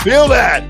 Feel that.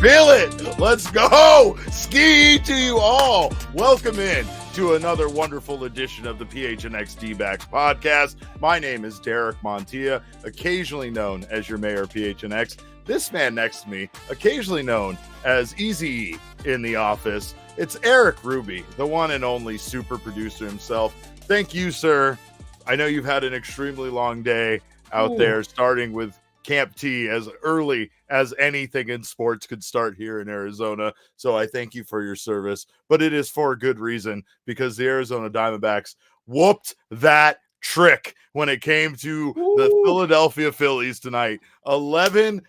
Feel it. Let's go. Ski to you all. Welcome in to another wonderful edition of the PHNX D-Backs podcast. My name is Derek Montilla, occasionally known as your mayor PHNX. This man next to me, occasionally known as Easy in the office. It's Erik Ruby, the one and only super producer himself. Thank you, sir. I know you've had an extremely long day out there, starting with Camp T as early as anything in sports could start here in Arizona. So I thank you for your service, but it is for a good reason, because the Arizona Diamondbacks whooped that trick when it came to the Philadelphia Phillies tonight, 11-1.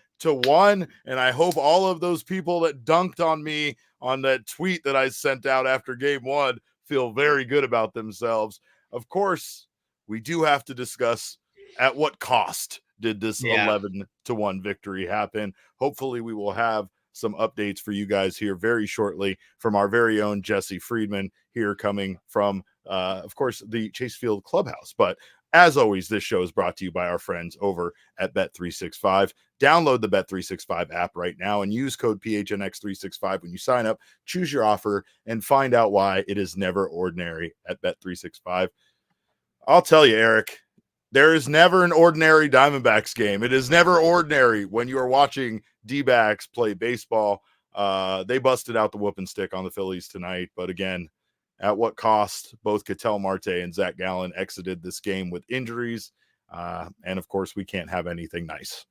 And I hope all of those people that dunked on me on that tweet that I sent out after game one feel very good about themselves. Of course, we do have to discuss at what cost did this 11-1 victory happen. Hopefully we will have some updates for you guys here very shortly from our very own Jesse Friedman here, coming from, of course, the Chase Field Clubhouse. But as always, this show is brought to you by our friends over at Bet365. Download the Bet365 app right now and use code PHNX365 when you sign up. Choose your offer and find out why it is never ordinary at Bet365. I'll tell you, Erik, there is never an ordinary Diamondbacks game. It is never ordinary when you are watching D-backs play baseball. They busted out the whooping stick on the Phillies tonight, but again, at what cost? Both Ketel, Marte, and Zach Gallen exited this game with injuries, and of course, we can't have anything nice.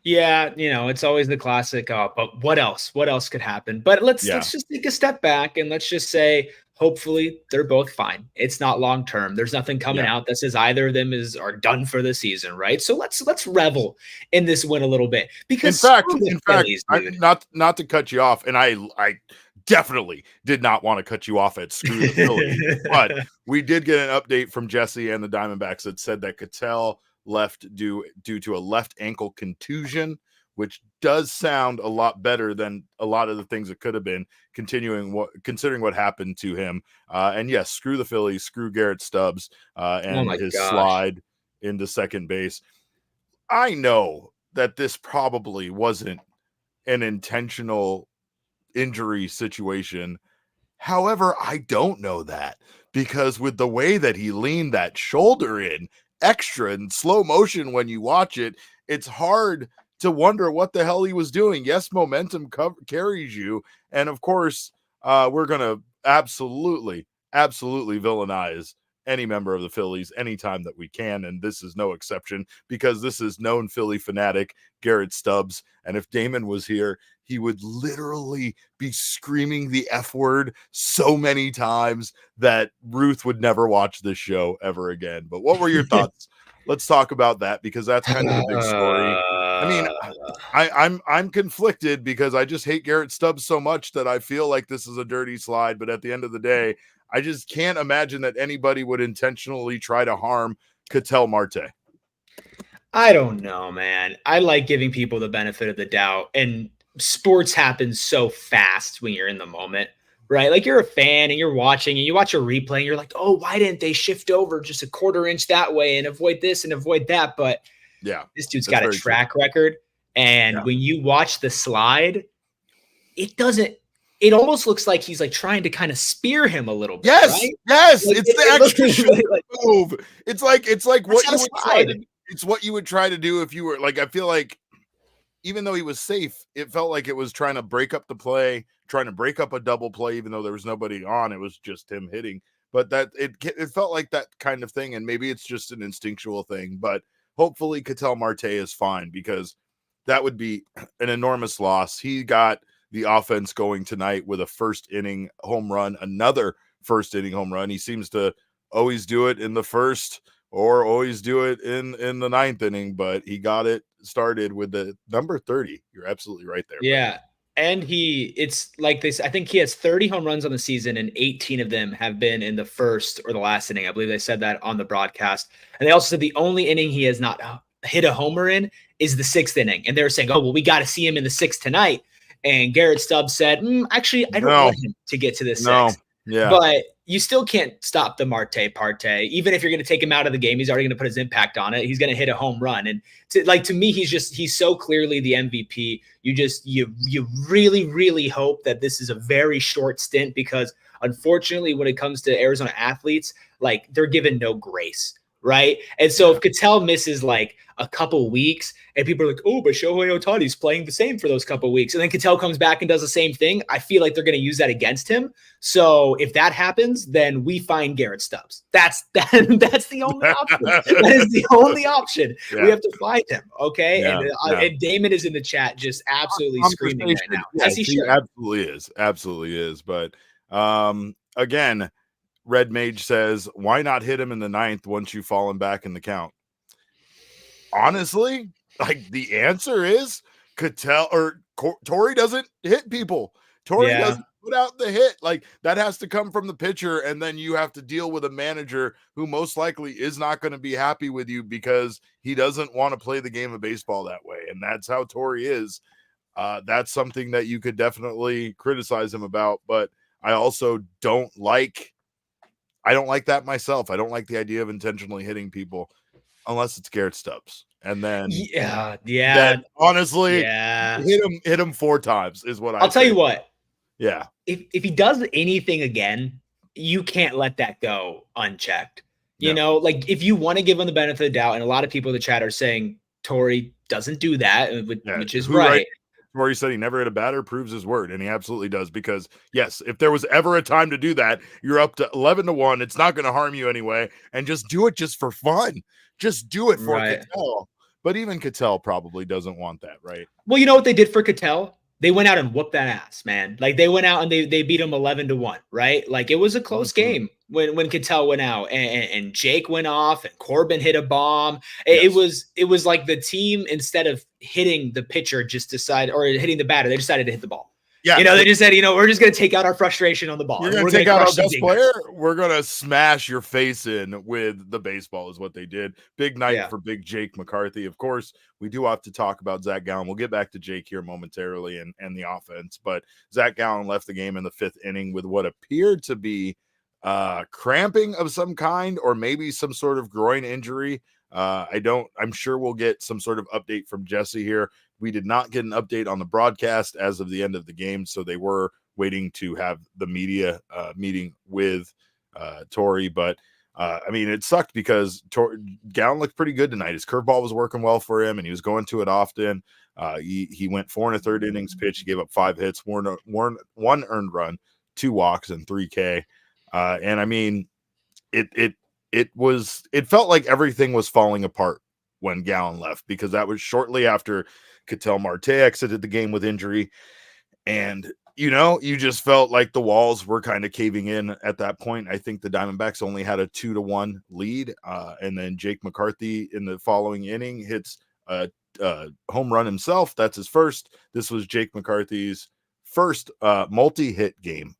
Yeah, you know, it's always the classic, but what else? What else could happen? But let's just take a step back and let's just say, hopefully they're both fine. It's not long term. There's nothing coming out that says either of them are done for the season, right? So let's revel in this win a little bit. Because in fact, not to cut you off, and I definitely did not want to cut you off at screw the Phillies, but we did get an update from Jesse and the Diamondbacks that said that Ketel left due to a left ankle contusion, which does sound a lot better than a lot of the things it could have been, considering what happened to him. And yes, screw the Phillies, screw Garrett Stubbs and his slide into second base. I know that this probably wasn't an intentional injury situation. However, I don't know that, because with the way that he leaned that shoulder in extra in slow motion when you watch it, it's hard to wonder what the hell he was doing. Yes, momentum carries you, and of course we're gonna absolutely villainize any member of the Phillies anytime that we can, and this is no exception, because this is known Philly fanatic Garrett Stubbs, and if Damon was here, he would literally be screaming the F word so many times that Ruth would never watch this show ever again. But what were your thoughts? Let's talk about that, because that's kind of the big story. I mean, I'm conflicted, because I just hate Garrett Stubbs so much that I feel like this is a dirty slide. But at the end of the day, I just can't imagine that anybody would intentionally try to harm Ketel Marte. I don't know, man. I like giving people the benefit of the doubt, and sports happens so fast when you're in the moment, right? Like, you're a fan and you're watching and you watch a replay and you're like, oh, why didn't they shift over just a quarter inch that way and avoid this and avoid that? But this dude's got a track record. And when you watch the slide, it almost looks like he's like trying to kind of spear him a little bit. Yes. Right? Yes. Like, it's the extra shoulder like, move. It's like what you would try to, it's what you would try to do if you were like, I feel like, even though he was safe, it felt like it was trying to break up the play, trying to break up a double play, even though there was nobody on. It was just him hitting. But that it felt like that kind of thing, and maybe it's just an instinctual thing. But hopefully Ketel Marte is fine, because that would be an enormous loss. He got the offense going tonight with a first inning home run, another first inning home run. He seems to always do it in the first or always do it in the ninth inning, but he got it started with the number 30. You're absolutely right there. Yeah. And it's like this, I think he has 30 home runs on the season, and 18 of them have been in the first or the last inning. I believe they said that on the broadcast. And they also said the only inning he has not hit a homer in is the sixth inning. And they were saying, oh, well, we got to see him in the sixth tonight. And Garrett Stubbs said, actually, I don't want him to get to the sixth. Yeah. But you still can't stop the Marte parte. Even if you're going to take him out of the game, he's already going to put his impact on it. He's going to hit a home run. And to me, he's so clearly the MVP. You really, really hope that this is a very short stint, because unfortunately, when it comes to Arizona athletes, like, they're given no grace. Right. And so if Ketel misses like a couple weeks and people are like, oh, but Shohei Ohtani's playing the same for those couple weeks, and then Ketel comes back and does the same thing, I feel like they're going to use that against him. So if that happens, then we find Garrett Stubbs. That's the only option. That is the only option. Yeah. We have to find him. Okay. Yeah. And Damon is in the chat just absolutely screaming right now. Yeah, he absolutely is. But again, Red Mage says, why not hit him in the 9th once you've fallen back in the count? Honestly, like, the answer is Ketel or Torrey doesn't hit people. Torrey doesn't put out the hit. Like, that has to come from the pitcher, and then you have to deal with a manager who most likely is not going to be happy with you because he doesn't want to play the game of baseball that way. And that's how Torrey is. That's something that you could definitely criticize him about, but I also don't like that myself. I don't like the idea of intentionally hitting people unless it's Garrett Stubbs. And then honestly, hit him 4 times is what I'll tell you what. Yeah. If he does anything again, you can't let that go unchecked. You know, like, if you want to give him the benefit of the doubt, and a lot of people in the chat are saying Torrey doesn't do that, which is right. Torrey said he never hit a batter, proves his word, and he absolutely does, because yes, if there was ever a time to do that, you're up to 11-1. It's not going to harm you anyway, and just do it just for fun. Just do it for Ketel. But even Ketel probably doesn't want that, right? Well, you know what they did for Ketel? They went out and whooped that ass, man. Like, they went out and they beat him 11-1, right? Like, it was a close game when Ketel went out, and Jake went off, and Corbin hit a bomb. Yes. It was like the team, instead of hitting the pitcher, just decided, or hitting the batter, they decided to hit the ball. Yeah, they just said, we're just going to take out our frustration on the ball. You're going to take out our best player. We're going to smash your face in with the baseball is what they did. Big night for big Jake McCarthy. Of course, we do have to talk about Zach Gallen. We'll get back to Jake here momentarily and the offense. But Zach Gallen left the game in the 5th inning with what appeared to be cramping of some kind, or maybe some sort of groin injury. I'm sure we'll get some sort of update from Jesse here. We did not get an update on the broadcast as of the end of the game, so they were waiting to have the media meeting with Torrey. But I mean, it sucked because Gallen looked pretty good tonight. His curveball was working well for him, and he was going to it often. He went 4 1/3 innings pitched. He gave up 5 hits, one earned run, 2 walks, and 3 K. And I mean, it felt like everything was falling apart when Gallen left, because that was shortly after Ketel Marte exited the game with injury. And, you just felt like the walls were kind of caving in at that point. I think the Diamondbacks only had a 2-1 lead. And then Jake McCarthy in the following inning hits a home run himself. That's his first. This was Jake McCarthy's first multi-home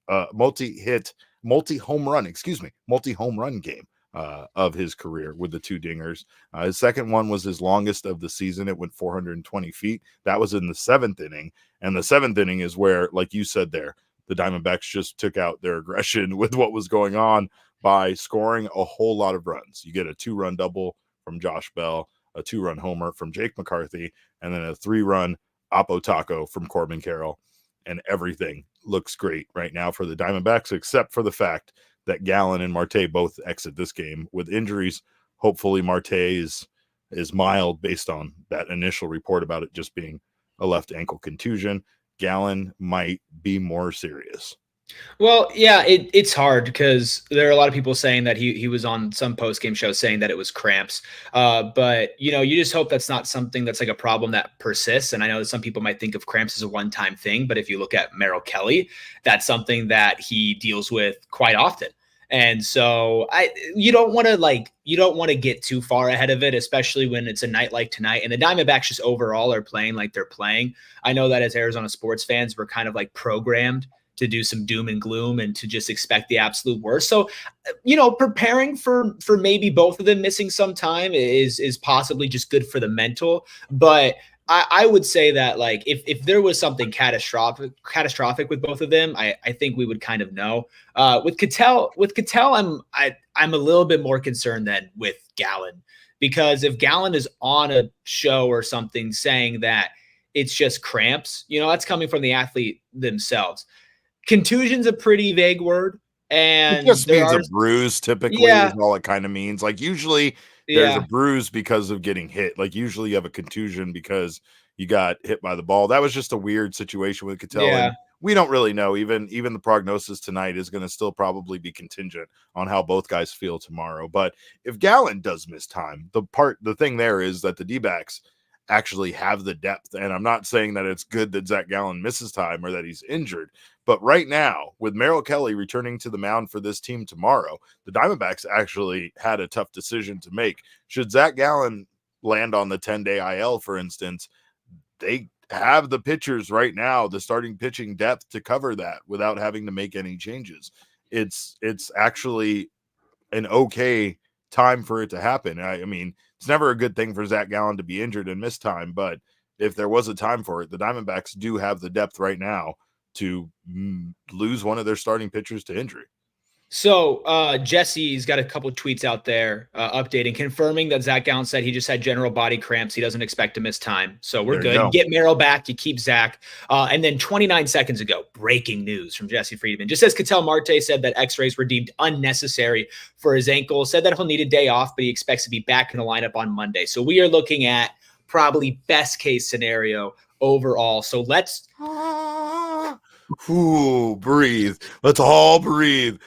run game of his career with the 2 dingers. His second one was his longest of the season. It went 420 feet. That was in the 7th inning. And the 7th inning is where, like you said there, the Diamondbacks just took out their aggression with what was going on by scoring a whole lot of runs. You get a 2-run double from Josh Bell, a 2-run homer from Jake McCarthy, and then a 3-run Oppo Taco from Corbin Carroll. And everything looks great right now for the Diamondbacks, except for the fact that Gallen and Marte both exit this game with injuries. Hopefully Marte is mild based on that initial report about it just being a left ankle contusion. Gallen might be more serious. Well, yeah, it's hard because there are a lot of people saying that he was on some post-game show saying that it was cramps. But, you just hope that's not something that's like a problem that persists. And I know that some people might think of cramps as a one-time thing, but if you look at Merrill Kelly, that's something that he deals with quite often. And so you don't want to get too far ahead of it, especially when it's a night like tonight. And the Diamondbacks just overall are playing like they're playing. I know that as Arizona sports fans, we're kind of like programmed to do some doom and gloom and to just expect the absolute worst. So, preparing for maybe both of them missing some time is possibly just good for the mental. But I would say that like if there was something catastrophic with both of them, I think we would kind of know. With Ketel, I'm a little bit more concerned than with Gallen, because if Gallen is on a show or something saying that it's just cramps, that's coming from the athlete themselves. Contusion's a pretty vague word, It and just there means are a bruise, typically, yeah is all it kind of means. Like, usually there's a yeah bruise because of getting hit. Like, usually you have a contusion because you got hit by the ball. That was just a weird situation with Ketel, yeah. and we don't really know. Even the prognosis tonight is going to still probably be contingent on how both guys feel tomorrow. But if Gallen does miss time, the thing there is that the D-backs actually have the depth. And I'm not saying that it's good that Zach Gallen misses time or that he's injured. But right now, with Merrill Kelly returning to the mound for this team tomorrow, the Diamondbacks actually had a tough decision to make. Should Zach Gallen land on the 10-day IL, for instance, they have the pitchers right now, the starting pitching depth to cover that without having to make any changes. It's actually an okay time for it to happen. I mean, it's never a good thing for Zach Gallen to be injured and miss time, but if there was a time for it, the Diamondbacks do have the depth right now to lose one of their starting pitchers to injury. So Jesse's got a couple of tweets out there updating, confirming that Zach Gallen said he just had general body cramps. He doesn't expect to miss time. So we're good. You get Merrill back. You keep Zach. And then 29 seconds ago, breaking news from Jesse Friedman. Just as Ketel Marte said that x-rays were deemed unnecessary for his ankle, said that he'll need a day off, but he expects to be back in the lineup on Monday. So we are looking at probably best case scenario overall. So let's breathe. Let's all breathe.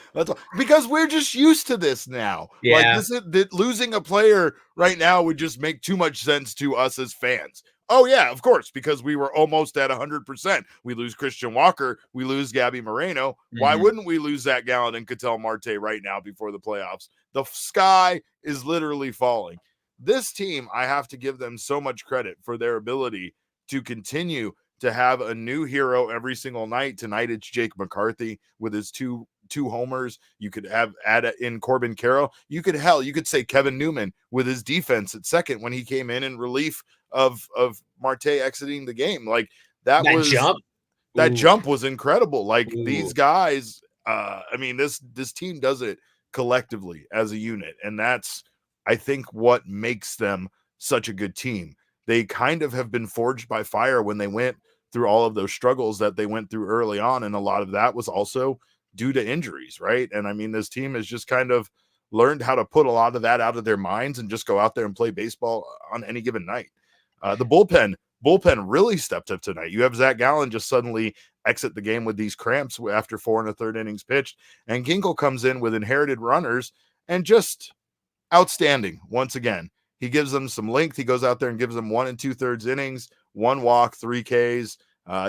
Because we're just used to this now. Yeah. Like losing a player right now would just make too much sense to us as fans. Oh yeah, of course, because we were almost at 100%. We lose Christian Walker, we lose Gabby Moreno. Why wouldn't we lose Zach Gallen and Ketel Marte right now before the playoffs? The sky is literally falling. This team, I have to give them so much credit for their ability to continue to have a new hero every single night. Tonight it's Jake McCarthy with his two homers. You could add in Corbin Carroll. You could say Kevin Newman with his defense at second when he came in relief of Marte exiting the game. Like that jump was incredible. Like these guys, I mean, this team does it collectively as a unit, and that's, I think, what makes them such a good team. They kind of have been forged by fire when they went through all of those struggles that they went through early on. And a lot of that was also due to injuries, right? And I mean, this team has just kind of learned how to put a lot of that out of their minds and just go out there and play baseball on any given night. The bullpen really stepped up tonight. You have Zach Gallen just suddenly exit the game with these cramps after 4 1/3 innings pitched. And Ginkel comes in with inherited runners and just outstanding once again. He gives them some length. He goes out there and gives them 1 2/3 innings, 1 walk, 3 Ks.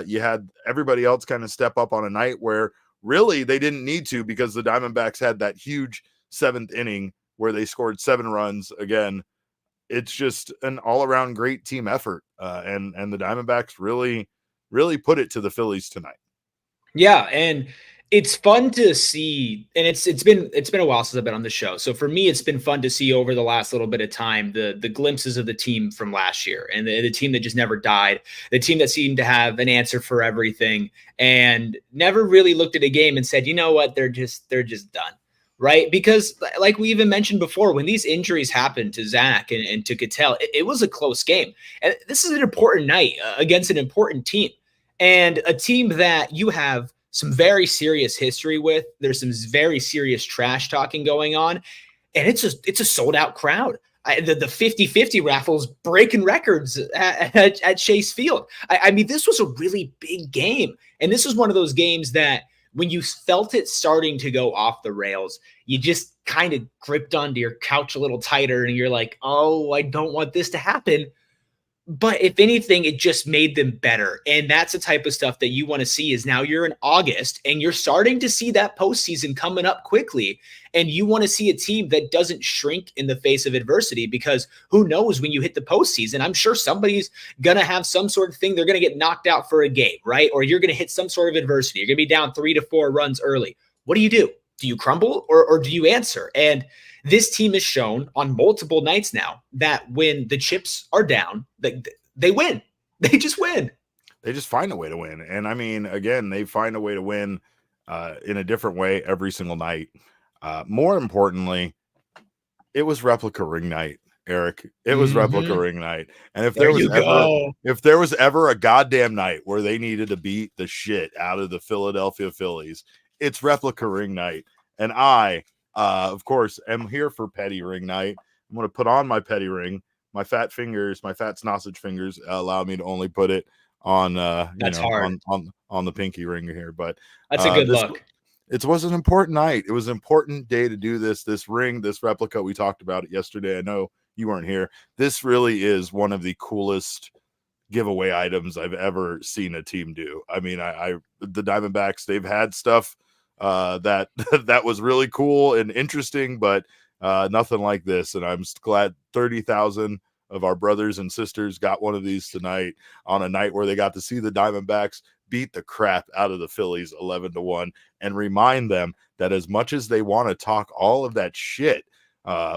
You had everybody else kind of step up on a night where really they didn't need to, because the Diamondbacks had that huge 7th inning where they scored 7 runs. Again, it's just an all-around great team effort. And the Diamondbacks really, really put it to the Phillies tonight. Yeah, and it's fun to see, and it's been a while since I've been on the show. So for me, it's been fun to see over the last little bit of time the glimpses of the team from last year, and the team that just never died, the team that seemed to have an answer for everything and never really looked at a game and said, you know what, they're just done. Right? Because like we even mentioned before, when these injuries happened to Zach and to Ketel, it was a close game. And this is an important night against an important team, and a team that you have some very serious history with. There's some very serious trash talking going on, and it's a sold out crowd. The 50-50 raffles breaking records at Chase Field. I mean, this was a really big game, and this was one of those games that when you felt it starting to go off the rails, you just kind of gripped onto your couch a little tighter, and you're like, oh, I don't want this to happen. But if anything, it just made them better. And that's the type of stuff that you want to see. Is now you're in August and you're starting to see that postseason coming up quickly. And you want to see a team that doesn't shrink in the face of adversity, because who knows when you hit the postseason, I'm sure somebody's going to have some sort of thing. They're going to get knocked out for a game, right? Or you're going to hit some sort of adversity. You're going to be down 3 to 4 runs early. What do? Do you crumble or do you answer? And this team has shown on multiple nights now that when the chips are down, they win. They just win. They just find a way to win. And I mean, again, they find a way to win in a different way every single night. More importantly, it was Replica Ring Night, Erik. It was Replica Ring Night. And if there was ever a goddamn night where they needed to beat the shit out of the Philadelphia Phillies, it's Replica Ring Night. And I, of course, am here for Petty Ring Night. I'm going to put on my petty ring. My fat sausage fingers allow me to only put it on on the pinky ring here. But that's a good look. It was an important night. It was an important day to do this ring, this replica. We talked about it yesterday. I know you weren't here. This really is one of the coolest giveaway items I've ever seen a team do. I mean, the Diamondbacks, they've had stuff that was really cool and interesting, but nothing like this. And I'm glad 30,000 of our brothers and sisters got one of these tonight on a night where they got to see the Diamondbacks beat the crap out of the Phillies 11-1 and remind them that as much as they want to talk all of that shit,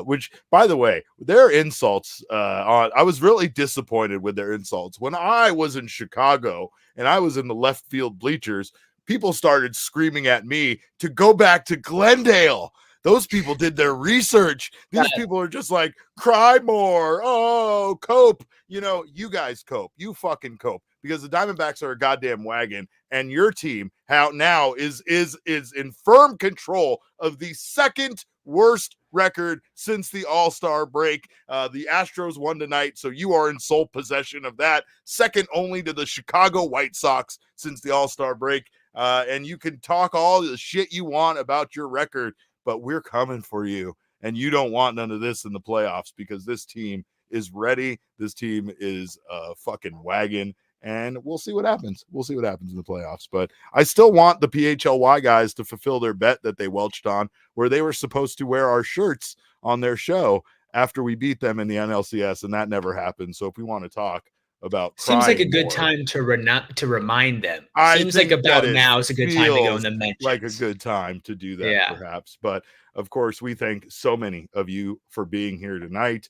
which, by the way, their insults, I was really disappointed with their insults. When I was in Chicago and I was in the left field bleachers, people started screaming at me to go back to Glendale. Those people did their research. These people are just like, cry more. Oh, cope. You guys cope. You fucking cope. Because the Diamondbacks are a goddamn wagon, and your team now is in firm control of the second worst record since the All-Star break. The Astros won tonight, so you are in sole possession of that, second only to the Chicago White Sox since the All-Star break. And you can talk all the shit you want about your record, but we're coming for you, and you don't want none of this in the playoffs because this team is ready. This team is a fucking wagon. And we'll see what happens. We'll see what happens in the playoffs. But I still want the PHLY guys to fulfill their bet that they welched on, where they were supposed to wear our shirts on their show after we beat them in the NLCS, and that never happened. So if we want to talk about seems like a good time to remind them. Seems like about now is a good time to go in the mentions. Like a good time to do that, perhaps. But of course, we thank so many of you for being here tonight.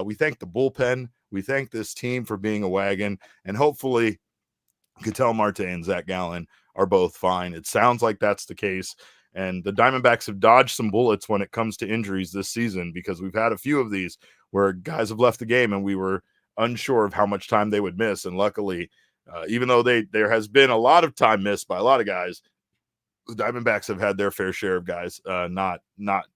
We thank the bullpen. We thank this team for being a wagon, and hopefully Ketel, Marte, and Gallen are both fine. It sounds like that's the case, and the Diamondbacks have dodged some bullets when it comes to injuries this season, because we've had a few of these where guys have left the game and we were unsure of how much time they would miss. And luckily, even though there has been a lot of time missed by a lot of guys, the Diamondbacks have had their fair share of guys not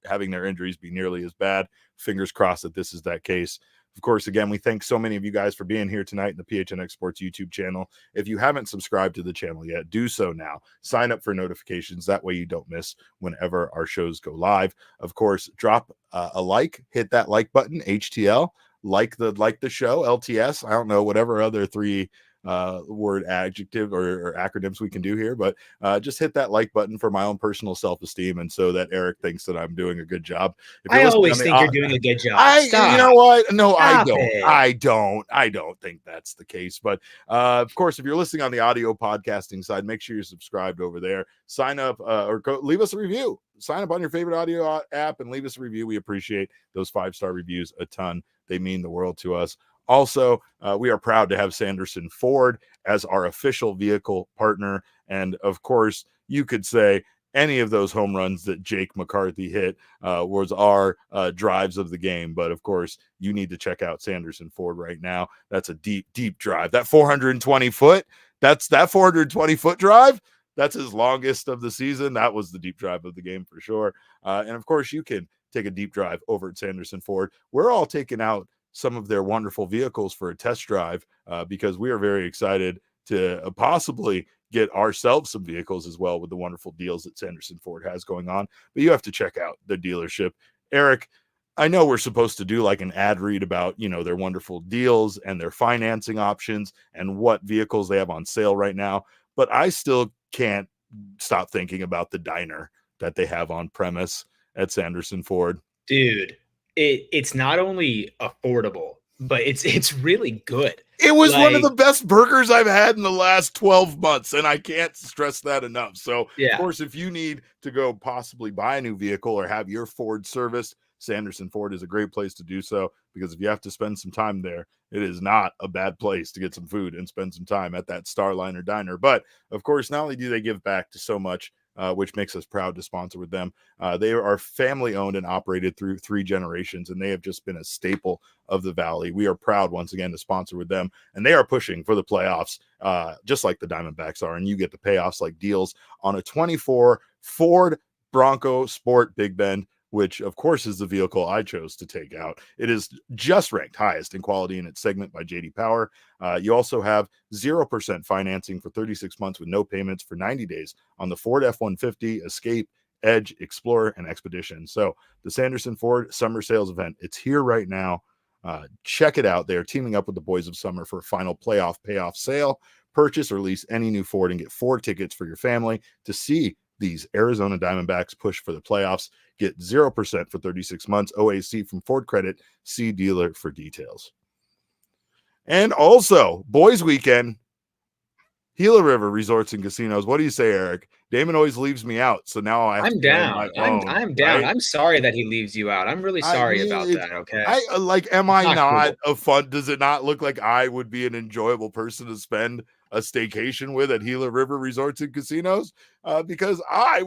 having their injuries be nearly as bad. Fingers crossed that this is that case. Of course, again, we thank so many of you guys for being here tonight in the PHNX Sports YouTube channel. If you haven't subscribed to the channel yet, do so now. Sign up for notifications. That way you don't miss whenever our shows go live. Of course, drop a like, hit that like button, HTL, like the show, LTS. I don't know, whatever other three word adjective or acronyms we can do here, but just hit that like button for my own personal self-esteem, and so that Erik thinks that I'm doing a good job. I always think you're doing a good job. You know what? No, I don't think that's the case. But of course, if you're listening on the audio podcasting side, make sure you're subscribed over there. Sign up or go leave us a review. Sign up on your favorite audio app and leave us a review. We appreciate those 5-star reviews a ton. They mean the world to us. Also, we are proud to have Sanderson Ford as our official vehicle partner. And of course, you could say any of those home runs that Jake McCarthy hit was our drives of the game. But of course, you need to check out Sanderson Ford right now. That's a deep, deep drive. That 420 foot, that 420 foot drive. That's his longest of the season. That was the deep drive of the game for sure. And of course, you can take a deep drive over at Sanderson Ford. We're all taking out some of their wonderful vehicles for a test drive because we are very excited to possibly get ourselves some vehicles as well with the wonderful deals that Sanderson Ford has going on. But you have to check out the dealership. Erik, I know we're supposed to do like an ad read about, their wonderful deals and their financing options and what vehicles they have on sale right now, but I still can't stop thinking about the diner that they have on premise at Sanderson Ford. Dude, it's not only affordable, but it's really good. It was one of the best burgers I've had in the last 12 months, and I can't stress that enough. So, Of course, if you need to go possibly buy a new vehicle or have your Ford serviced, Sanderson Ford is a great place to do so, because if you have to spend some time there, it is not a bad place to get some food and spend some time at that Starliner Diner. But of course, not only do they give back to so much, which makes us proud to sponsor with them, they are family owned and operated through 3 generations, and they have just been a staple of the Valley. We are proud once again to sponsor with them, and they are pushing for the playoffs, just like the Diamondbacks are. And you get the payoffs like deals on a 24 Ford Bronco Sport Big Bend, which of course is the vehicle I chose to take out. It is just ranked highest in quality in its segment by JD Power. You also have 0% financing for 36 months with no payments for 90 days on the Ford F-150, Escape, Edge, Explorer, and Expedition. So the Sanderson Ford Summer Sales Event, it's here right now. Check it out. They're teaming up with the Boys of Summer for a final playoff payoff sale. Purchase or lease any new Ford and get 4 tickets for your family to see these Arizona Diamondbacks push for the playoffs. Get 0% for 36 months. OAC from Ford Credit. See dealer for details. And also, Boys Weekend, Gila River Resorts and Casinos. What do you say, Erik? Damon always leaves me out, so now I have to play my own. I'm down. Right? I'm sorry that he leaves you out. I'm really sorry about that. Okay. Am I not cool. a fun? Does it not look like I would be an enjoyable person to spend a staycation with at Gila River Resorts and Casinos? Because I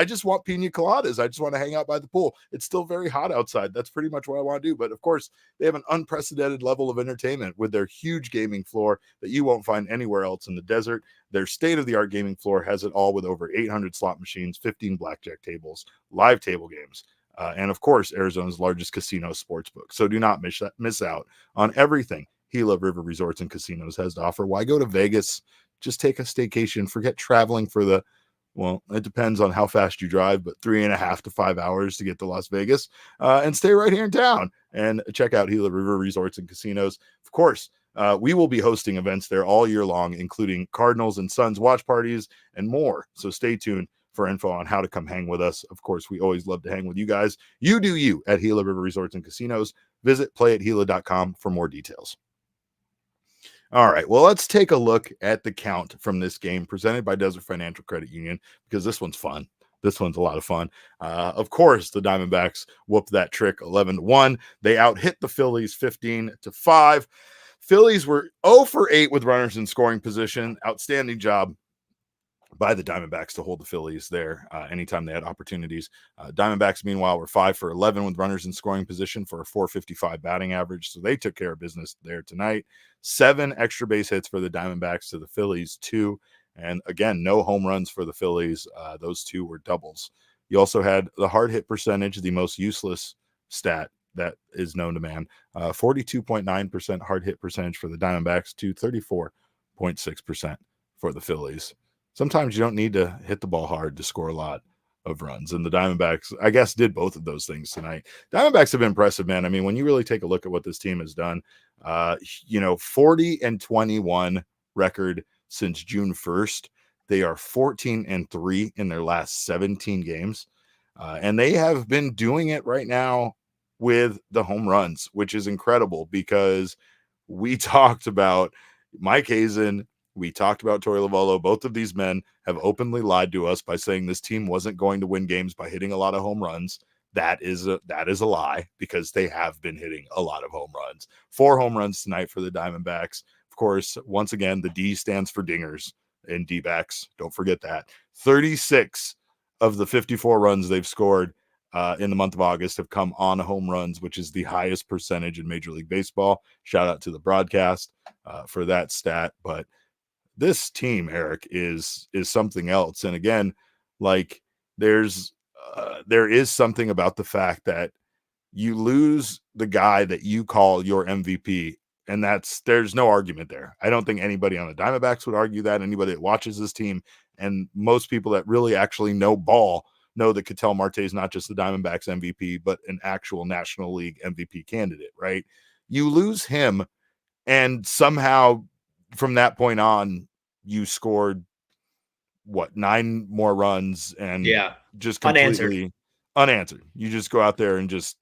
just want pina coladas. I just want to hang out by the pool. It's still very hot outside. That's pretty much what I want to do. But of course, they have an unprecedented level of entertainment with their huge gaming floor that you won't find anywhere else in the desert. Their state-of-the-art gaming floor has it all with over 800 slot machines, 15 blackjack tables, live table games, and of course, Arizona's largest casino sportsbook. So do not miss out on everything Gila River Resorts and Casinos has to offer. Why go to Vegas? Just take a staycation. Forget traveling for it depends on how fast you drive, but 3.5 to 5 hours to get to Las Vegas, and stay right here in town and check out Gila River Resorts and Casinos. Of course, we will be hosting events there all year long, including Cardinals and Suns watch parties and more. So stay tuned for info on how to come hang with us. Of course, we always love to hang with you guys. You do you at Gila River Resorts and Casinos. Visit playathila.com for more details. All right, well, let's take a look at the count from this game presented by Desert Financial Credit Union, because this one's fun. This one's a lot of fun. Of course, the Diamondbacks whooped that trick 11-1. They out-hit the Phillies 15-5. Phillies were 0 for 8 with runners in scoring position. Outstanding job by the Diamondbacks to hold the Phillies there anytime they had opportunities. Diamondbacks, meanwhile, were 5 for 11 with runners in scoring position for a .455 batting average. So they took care of business there tonight. 7 extra base hits for the Diamondbacks to the Phillies, 2. And again, no home runs for the Phillies. Those 2 were doubles. You also had the hard hit percentage, the most useless stat that is known to man. 42.9% hard hit percentage for the Diamondbacks to 34.6% for the Phillies. Sometimes you don't need to hit the ball hard to score a lot of runs. And the Diamondbacks, I guess, did both of those things tonight. Diamondbacks have been impressive, man. I mean, when you really take a look at what this team has done, 40-21 record since June 1st. They are 14-3 in their last 17 games. And they have been doing it right now with the home runs, which is incredible, because we talked about Mike Hazen, we talked about Torey Lovullo. Both of these men have openly lied to us by saying this team wasn't going to win games by hitting a lot of home runs. That is a lie, because they have been hitting a lot of home runs. 4 home runs tonight for the Diamondbacks. Of course, once again, the D stands for dingers in D-backs. Don't forget that. 36 of the 54 runs they've scored in the month of August have come on home runs, which is the highest percentage in Major League Baseball. Shout out to the broadcast for that stat. But this team, Erik, is something else. And again, like there is something about the fact that you lose the guy that you call your MVP, and there's no argument there. I don't think anybody on the Diamondbacks would argue that. Anybody that watches this team, and most people that really actually know ball, know that Ketel Marte is not just the Diamondbacks MVP, but an actual National League MVP candidate, right? You lose him, and somehow from that point on, you scored 9 more runs, and just completely unanswered. You just go out there and just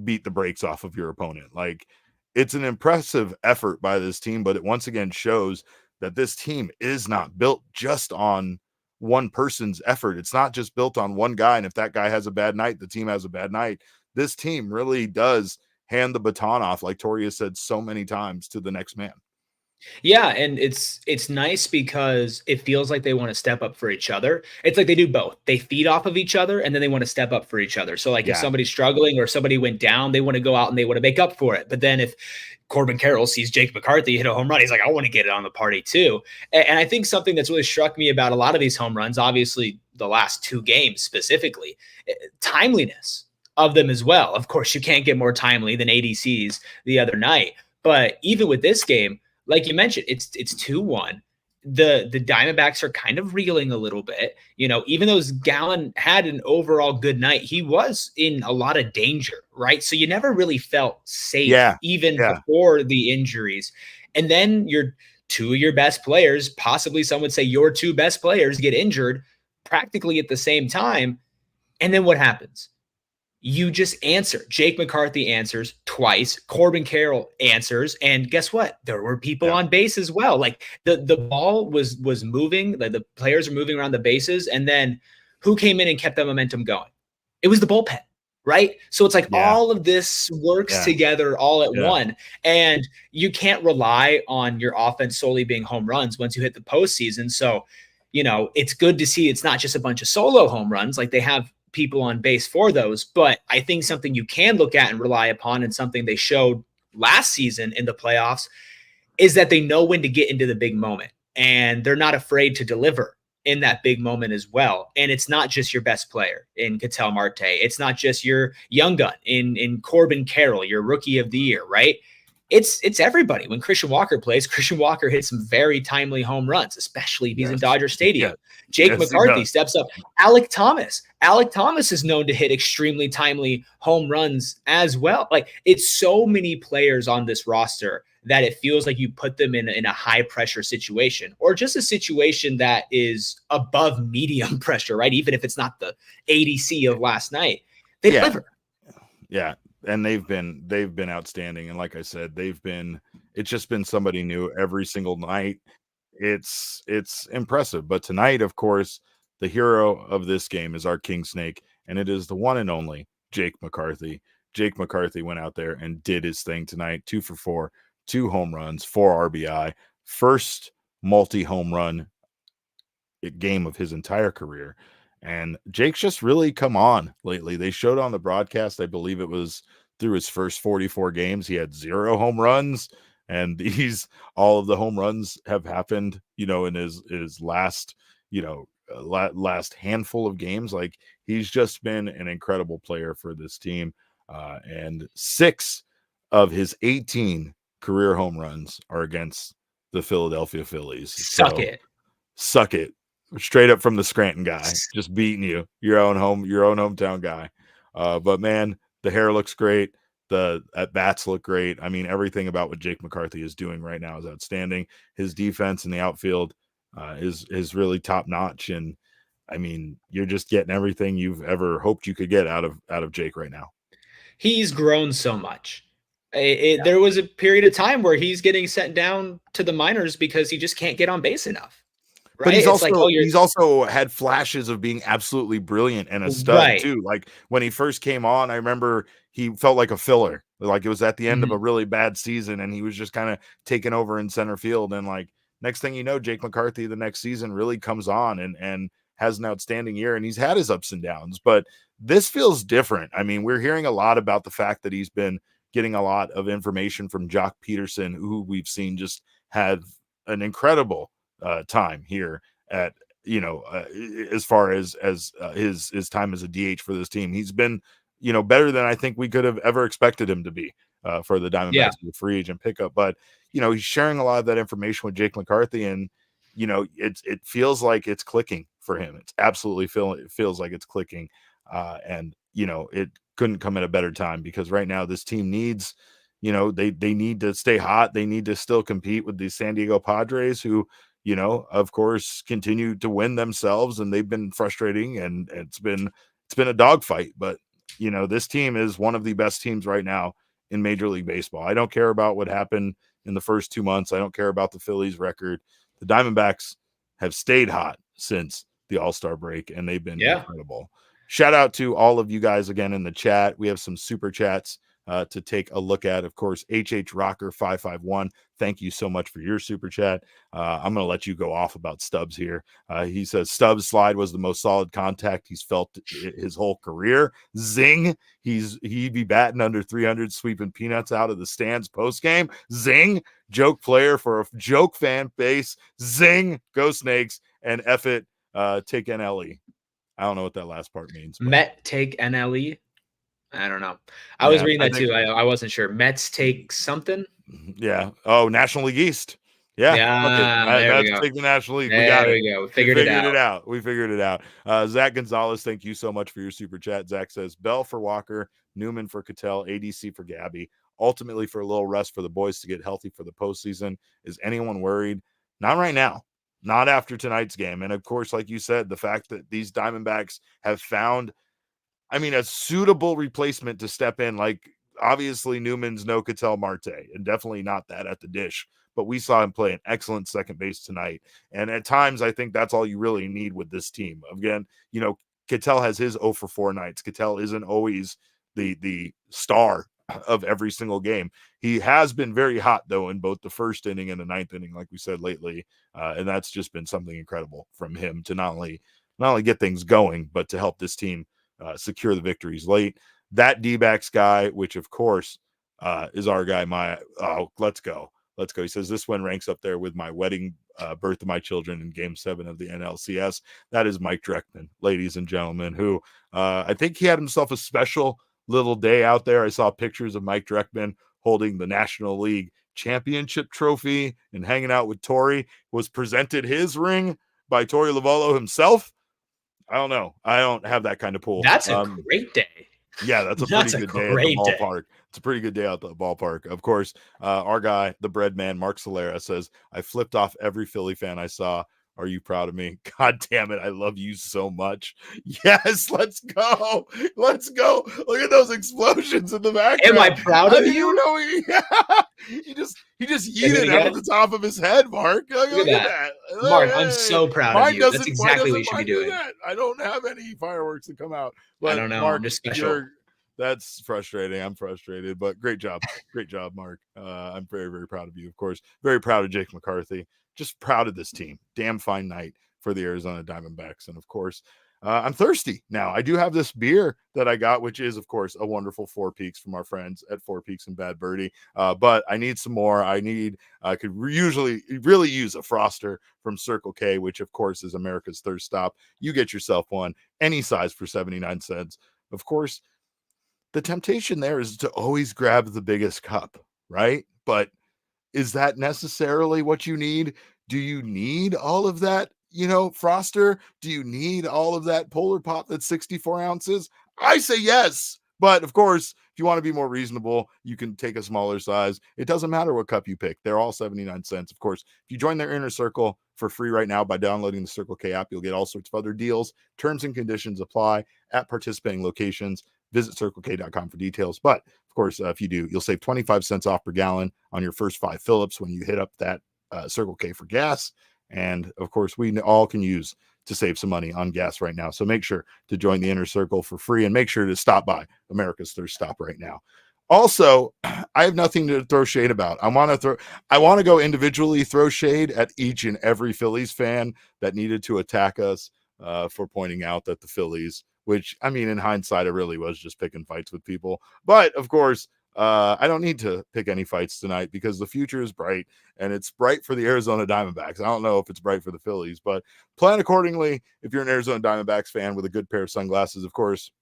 beat the brakes off of your opponent. Like, it's an impressive effort by this team, but it once again shows that this team is not built just on one person's effort. It's not just built on one guy, and if that guy has a bad night, the team has a bad night. this team really does hand the baton off, like Tori has said so many times, to the next man. Yeah, and it's nice because it feels like they want to step up for each other. It's like they do both. They feed off of each other and then they want to step up for each other. So like if somebody's struggling or somebody went down, they want to go out and they want to make up for it. But then if Corbin Carroll sees Jake McCarthy hit a home run, he's like, I want to get it on the party too. And I think something that's really struck me about a lot of these home runs, obviously the last 2 games specifically, timeliness of them as well. Of course, you can't get more timely than ADC's the other night. But even with this game, like you mentioned, it's 2-1. The Diamondbacks are kind of reeling a little bit. You know, even though Gallen had an overall good night, he was in a lot of danger, right? So you never really felt safe, even before the injuries. And then your 2 of your best players, possibly some would say your 2 best players, get injured practically at the same time. And then what happens? You just answer. Jake McCarthy answers twice. Corbin Carroll answers. And guess what? There were people on base as well. Like the ball was moving. Like the players are moving around the bases. And then who came in and kept that momentum going? It was the bullpen, right? So it's like all of this works together all at one. And you can't rely on your offense solely being home runs once you hit the postseason. So, you know, it's good to see it's not just a bunch of solo home runs. Like they have people on base for those, but I think something you can look at and rely upon, and something they showed last season in the playoffs, is that they know when to get into the big moment and they're not afraid to deliver in that big moment as well. And it's not just your best player in Ketel Marte. It's not just your young gun in Corbin Carroll, your rookie of the year, right? It's everybody. When Christian Walker plays, Christian Walker hits some very timely home runs, especially if he's in Dodger Stadium. Jake McCarthy steps up. Alec Thomas is known to hit extremely timely home runs as well. Like, it's so many players on this roster that it feels like you put them in a high pressure situation, or just a situation that is above medium pressure, right? Even if it's not the ADC of last night, they deliver. Yeah. And they've been outstanding. And like I said, it's just been somebody new every single night. It's impressive. But tonight, of course, the hero of this game is our King Snake, and it is the one and only Jake McCarthy. Jake McCarthy went out there and did his thing tonight. 2 for 4, 2 home runs, 4 RBI, first multi-home run game of his entire career. And Jake's just really come on lately. They showed on the broadcast, I believe it was through his first 44 games, he had 0 home runs. And all of the home runs have happened, you know, in his last, you know, last handful of games. Like, he's just been an incredible player for this team. And 6 of his 18 career home runs are against the Philadelphia Phillies. Suck it. Straight up from the Scranton guy, just beating you, your own hometown guy. But man, the hair looks great. The at bats look great. I mean, everything about what Jake McCarthy is doing right now is outstanding. His defense in the outfield is really top notch. And I mean, you're just getting everything you've ever hoped you could get out of Jake right now. He's grown so much. There was a period of time where he's getting sent down to the minors because he just can't get on base enough. Right? But he's also had flashes of being absolutely brilliant and a stud too. Like, when he first came on, I remember he felt like a filler. Like, it was at the end of a really bad season, and he was just kind of taking over in center field. And like, next thing you know, Jake McCarthy the next season really comes on and has an outstanding year. And he's had his ups and downs, but this feels different. I mean, we're hearing a lot about the fact that he's been getting a lot of information from Jock Peterson, who we've seen just have an incredible time here at, you know, as far as his time as a DH for this team. He's been, you know, better than I think we could have ever expected him to be for the Diamondbacks with free agent pickup. But, you know, he's sharing a lot of that information with Jake McCarthy, and, you know, it feels like it's clicking for him. It's absolutely feels like it's clicking. And, you know, it couldn't come at a better time, because right now this team needs, you know, they need to stay hot. They need to still compete with the San Diego Padres, who, you know, of course, continue to win themselves, and they've been frustrating, and it's been a dogfight. But, you know, this team is one of the best teams right now in Major League Baseball. I don't care about what happened in the first 2 months. I don't care about the Phillies record. The Diamondbacks have stayed hot since the All-Star break, and they've been incredible. shout out to all of you guys again in the chat. We have some super chats to take a look at. Of course, HH Rocker 551. Thank you so much for your super chat. I'm going to let you go off about Stubbs here. He says Stubbs' slide was the most solid contact he's felt his whole career. Zing. He'd be batting under 300, sweeping peanuts out of the stands post game. Zing. Joke player for a joke fan base. Zing. Go Snakes. And F it. Take NLE. I don't know what that last part means. But. Met take NLE. I don't know. I was reading that too. I wasn't sure. Mets take something. Yeah. Oh, National League East. Yeah. That's take the National League. We got it. We go. We figured it out. We figured it out. Zach Gonzalez, thank you so much for your super chat. Zach says Bell for Walker, Newman for Ketel, ADC for Gabby. Ultimately, for a little rest for the boys to get healthy for the postseason. Is anyone worried? Not right now. Not after tonight's game. And of course, like you said, the fact that these Diamondbacks have found, a suitable replacement to step in. Like, obviously, Newman's no Ketel Marte, and definitely not that at the dish. But we saw him play an excellent second base tonight. And at times, I think that's all you really need with this team. Again, Ketel has his 0 for 4 nights. Ketel isn't always the star of every single game. He has been very hot, though, in both the first inning and the ninth inning, like we said lately. And that's just been something incredible from him to not only get things going, but to help this team secure the victories late. That D-backs guy, which of course is our guy. Let's go. He says this one ranks up there with my wedding, birth of my children in Game 7 of the NLCS. That is Mike Dreckman, ladies and gentlemen, who I think he had himself a special little day out there. I saw pictures of Mike Dreckman holding the National League Championship trophy and hanging out with Torey. Was presented his ring by Torey Lovullo himself. I don't know. I don't have that kind of pull. That's a great day. Yeah, that's a pretty good day at the ballpark. It's a pretty good day out the ballpark. Of course, our guy, the bread man, Mark Solera, says, I flipped off every Philly fan I saw. Are you proud of me? God damn it. I love you so much. Yes, let's go. Let's go. Look at those explosions in the background. Am I proud of you? He just yeeted out of the top of his head, Mark. Look at that. Mark, I'm so proud of you. That's exactly what you should be doing. I don't have any fireworks to come out. But I don't know. Mark, I'm just special. That's frustrating. I'm frustrated, but great job. Great job, Mark. I'm very, very proud of you, of course. Very proud of Jake McCarthy. Just proud of this team. Damn fine night for the Arizona Diamondbacks. And of course, I'm thirsty now. I do have this beer that I got, which is, of course, a wonderful Four Peaks from our friends at Four Peaks and Bad Birdie. But I need some more. I could usually really use a Froster from Circle K, which, of course, is America's thirst stop. You get yourself one, any size for 79 cents. Of course, the temptation there is to always grab the biggest cup, right? But is that necessarily what you need? Do you need all of that, Froster? Do you need all of that Polar Pop that's 64 ounces? I say yes. But of course, if you want to be more reasonable, you can take a smaller size. It doesn't matter what cup you pick. They're all 79 cents. Of course, if you join their inner circle for free right now by downloading the Circle K app, you'll get all sorts of other deals. Terms and conditions apply at participating locations. Visit CircleK.com for details. But of course, if you do, you'll save 25 cents off per gallon on your first 5 Phillips when you hit up that Circle K for gas. And of course, we all can use to save some money on gas right now. So make sure to join the inner circle for free and make sure to stop by America's Thirst Stop right now. Also, I have nothing to throw shade about. I want to go individually throw shade at each and every Phillies fan that needed to attack us for pointing out that the Phillies, which, in hindsight, I really was just picking fights with people. But, of course, I don't need to pick any fights tonight because the future is bright, and it's bright for the Arizona Diamondbacks. I don't know if it's bright for the Phillies, but plan accordingly if you're an Arizona Diamondbacks fan with a good pair of sunglasses. Of course,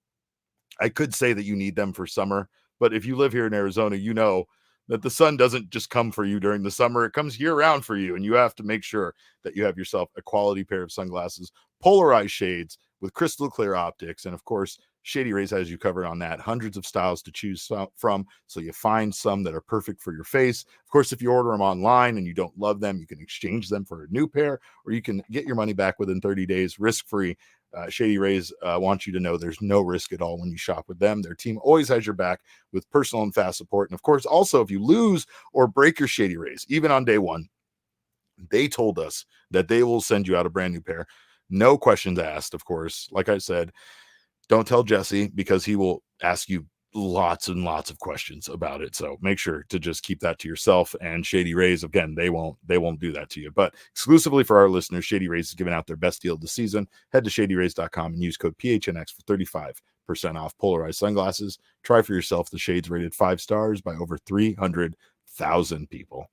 I could say that you need them for summer, but if you live here in Arizona, you know that the sun doesn't just come for you during the summer. It comes year-round for you, and you have to make sure that you have yourself a quality pair of sunglasses, polarized shades with crystal clear optics, and of course, Shady Rays has you covered on that. Hundreds of styles to choose from, so you find some that are perfect for your face. Of course, if you order them online and you don't love them, you can exchange them for a new pair, or you can get your money back within 30 days, risk-free. Shady Rays want you to know there's no risk at all when you shop with them. Their team always has your back with personal and fast support. And of course, also, if you lose or break your Shady Rays, even on day one, they told us that they will send you out a brand new pair. No questions asked, of course. Like I said, don't tell Jesse because he will ask you lots and lots of questions about it. So make sure to just keep that to yourself. And Shady Rays, again, they won't do that to you. But exclusively for our listeners, Shady Rays is giving out their best deal of the season. Head to shadyrays.com and use code PHNX for 35% off polarized sunglasses. Try for yourself the shades rated 5 stars by over 300,000 people.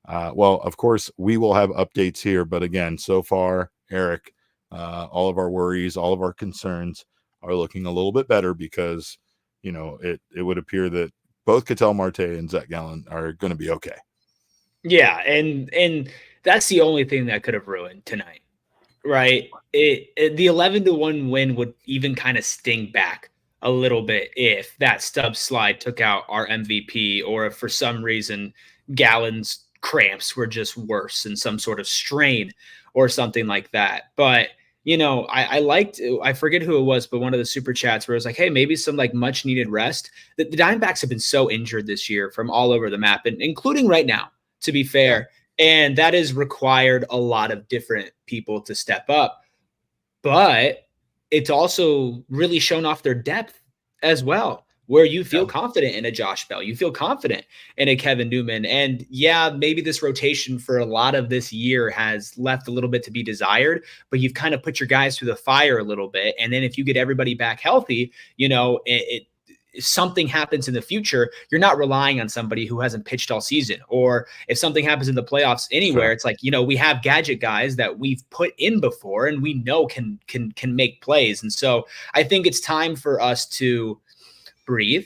Well, of course, we will have updates here. But again, so far, Erik, all of our worries, all of our concerns are looking a little bit better because it would appear that both Ketel Marte and Zach Gallen are going to be okay. Yeah, and that's the only thing that could have ruined tonight, right? The 11-1 win would even kind of sting back a little bit if that stub slide took out our MVP, or if for some reason Gallen's cramps were just worse and some sort of strain or something like that. But I forget who it was, but one of the super chats where it was like, hey, maybe some like much needed rest. The Diamondbacks have been so injured this year from all over the map, and including right now, to be fair. And that has required a lot of different people to step up. But it's also really shown off their depth as well, where you feel confident in a Josh Bell, you feel confident in a Kevin Newman. And yeah, maybe this rotation for a lot of this year has left a little bit to be desired, but you've kind of put your guys through the fire a little bit. And then if you get everybody back healthy, if something happens in the future, you're not relying on somebody who hasn't pitched all season. Or if something happens in the playoffs anywhere, It's like, we have gadget guys that we've put in before and we know can make plays. And so I think it's time for us to breathe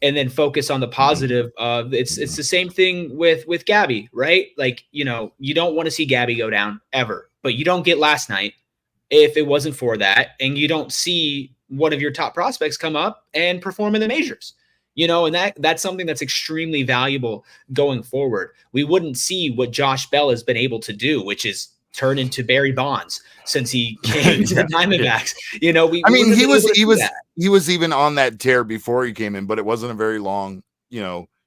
and then focus on the positive of it's the same thing with Gabby, right? Like, you don't want to see Gabby go down ever, but you don't get last night if it wasn't for that. And you don't see one of your top prospects come up and perform in the majors, and that's something that's extremely valuable going forward. We wouldn't see what Josh Bell has been able to do, which is turn into Barry Bonds since he came to the Diamondbacks. He was even on that tear before he came in, but it wasn't a very long,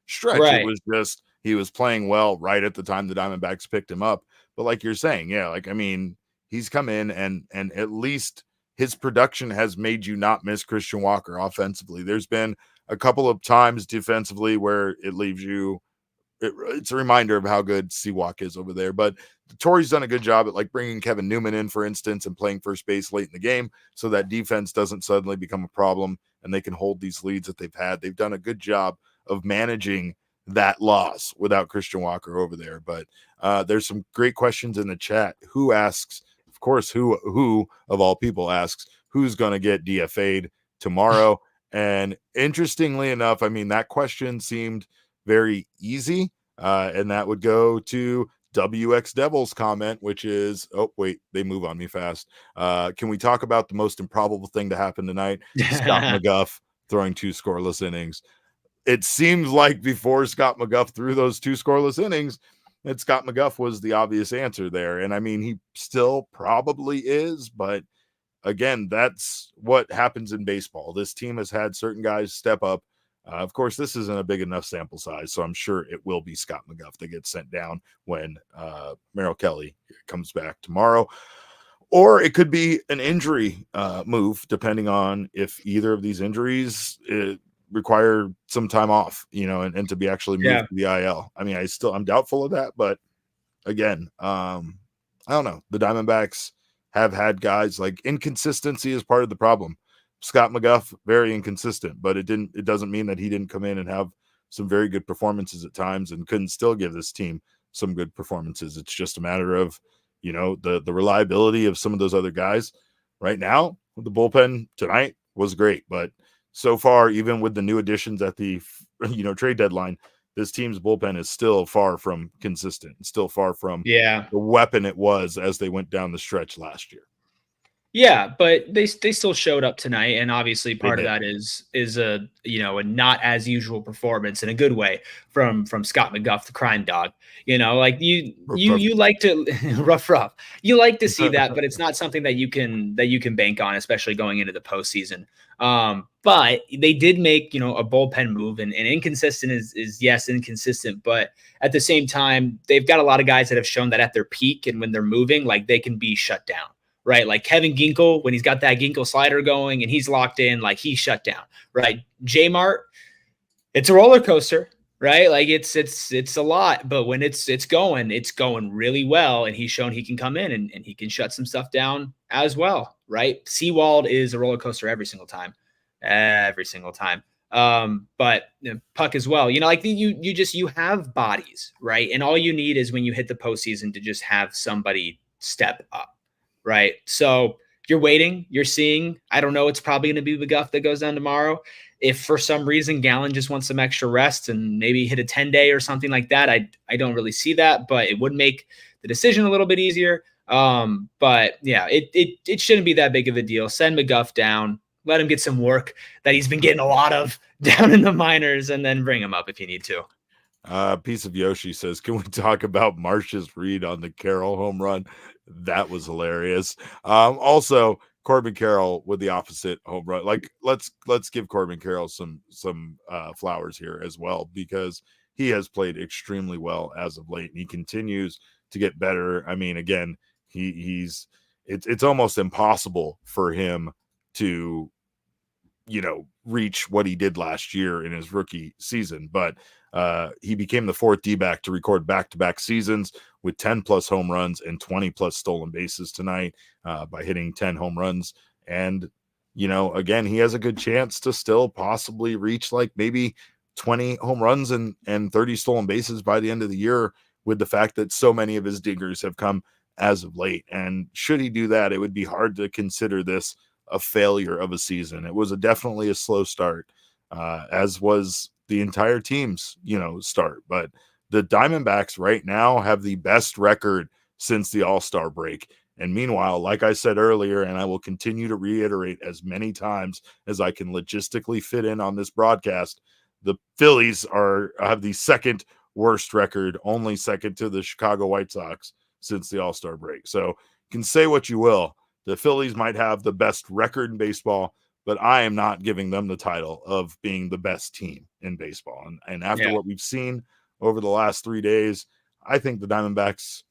stretch. Right. It was just, he was playing well right at the time the Diamondbacks picked him up. But like you're saying, he's come in and at least his production has made you not miss Christian Walker offensively. There's been a couple of times defensively where it leaves you, it's a reminder of how good Seawalk is over there. But Torrey's done a good job at like bringing Kevin Newman in, for instance, and playing first base late in the game so that defense doesn't suddenly become a problem and they can hold these leads that they've had. They've done a good job of managing that loss without Christian Walker over there. But there's some great questions in the chat. Who asks, of course, who of all people asks, who's going to get DFA'd tomorrow? And interestingly enough, that question seemed very easy. And that would go to WX Devil's comment, which is, oh, wait, they move on me fast. Can we talk about the most improbable thing to happen tonight? Scott McGough throwing 2 scoreless innings. It seems like before Scott McGough threw those 2 scoreless innings, that Scott McGough was the obvious answer there. And he still probably is, but again, that's what happens in baseball. This team has had certain guys step up. Of course, this isn't a big enough sample size, so I'm sure it will be Scott McGough that gets sent down when Merrill Kelly comes back tomorrow. Or it could be an injury move, depending on if either of these injuries require some time off, and to be actually moved to the IL. I'm doubtful of that, but again, I don't know. The Diamondbacks have had guys like inconsistency is part of the problem. Scott McGough, very inconsistent, but it doesn't mean that he didn't come in and have some very good performances at times and couldn't still give this team some good performances. It's just a matter of, the reliability of some of those other guys. Right now, the bullpen tonight was great, but so far, even with the new additions at the trade deadline, this team's bullpen is still far from consistent, still far from the weapon it was as they went down the stretch last year. Yeah, but they still showed up tonight, and obviously part of that is a a not as usual performance in a good way from Scott McGough, the crime dog. Like you like to rough. You like to see that, but it's not something that you can bank on, especially going into the postseason. But they did make a bullpen move, and inconsistent is yes, inconsistent, but at the same time, they've got a lot of guys that have shown that at their peak and when they're moving, like they can be shut down. right? Like Kevin Ginkel, when he's got that Ginkel slider going and he's locked in, like he's shut down, right? J Mart, it's a roller coaster, right? Like it's a lot, but when it's going really well, and he's shown he can come in and he can shut some stuff down as well, right? Seawald is a roller coaster every single time. But Puck as well, like you have bodies, right? And all you need is when you hit the postseason to just have somebody step up, right? So you're waiting, you're seeing. I don't know. It's probably going to be McGuff that goes down tomorrow. If for some reason Gallen just wants some extra rest and maybe hit a 10-day or something like that, I don't really see that, but it would make the decision a little bit easier. But yeah, it shouldn't be that big of a deal. Send McGuff down, let him get some work that he's been getting a lot of down in the minors, and then bring him up if you need to. Piece of Yoshi says, can we talk about Marsh's read on the Carroll home run? That was hilarious. Also, Corbin Carroll with the opposite home run. Like, let's give Corbin Carroll some flowers here as well, because he has played extremely well as of late, and he continues to get better. I mean, again, it's almost impossible for him to reach what he did last year in his rookie season, but he became the fourth D-back to record back-to-back seasons with 10 plus home runs and 20 plus stolen bases tonight by hitting 10 home runs. And again, he has a good chance to still possibly reach like maybe 20 home runs and 30 stolen bases by the end of the year, with the fact that so many of his dingers have come as of late. And should he do that, it would be hard to consider this a failure of a season. It was definitely a slow start, as was the entire team's start. But the Diamondbacks right now have the best record since the All-Star break. And meanwhile, like I said earlier, and I will continue to reiterate as many times as I can logistically fit in on this broadcast, the Phillies have the second worst record, only second to the Chicago White Sox since the All-Star break. So you can say what you will. The Phillies might have the best record in baseball, but I am not giving them the title of being the best team in baseball. And after what we've seen over the last 3 days, I think the Diamondbacks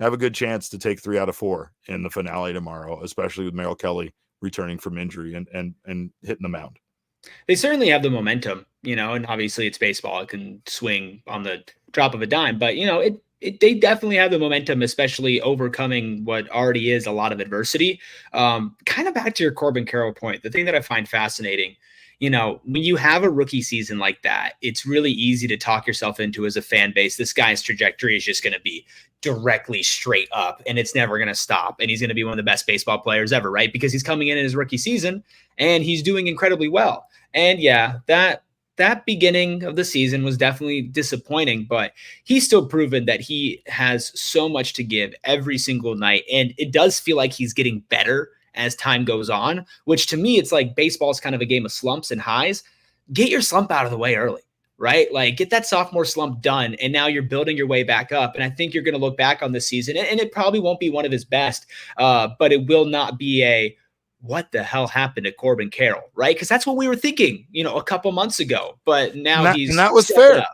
have a good chance to take 3 out of 4 in the finale tomorrow, especially with Merrill Kelly returning from injury and hitting the mound. They certainly have the momentum, and obviously it's baseball. It can swing on the drop of a dime, but they definitely have the momentum, especially overcoming what already is a lot of adversity. Kind of back to your Corbin Carroll point, the thing that I find fascinating, when you have a rookie season like that, it's really easy to talk yourself into, as a fan base, this guy's trajectory is just going to be directly straight up and it's never going to stop. And he's going to be one of the best baseball players ever, right? Because he's coming in his rookie season and he's doing incredibly well. And yeah, that beginning of the season was definitely disappointing, but he's still proven that he has so much to give every single night. And it does feel like he's getting better as time goes on, which to me, it's like baseball is kind of a game of slumps and highs. Get your slump out of the way early, right? Like get that sophomore slump done. And now you're building your way back up. And I think you're going to look back on this season, and it probably won't be one of his best, but it will not be a, what the hell happened to Corbin Carroll, right? Because that's what we were thinking, a couple months ago. But now that was fair.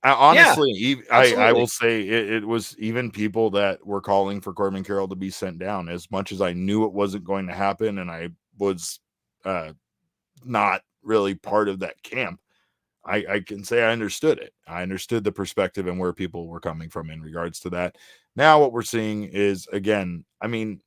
Honestly, I will say it was even people that were calling for Corbin Carroll to be sent down. As much as I knew it wasn't going to happen, and I was not really part of that camp, I can say I understood it. I understood the perspective and where people were coming from in regards to that. Now what we're seeing is, again, I mean,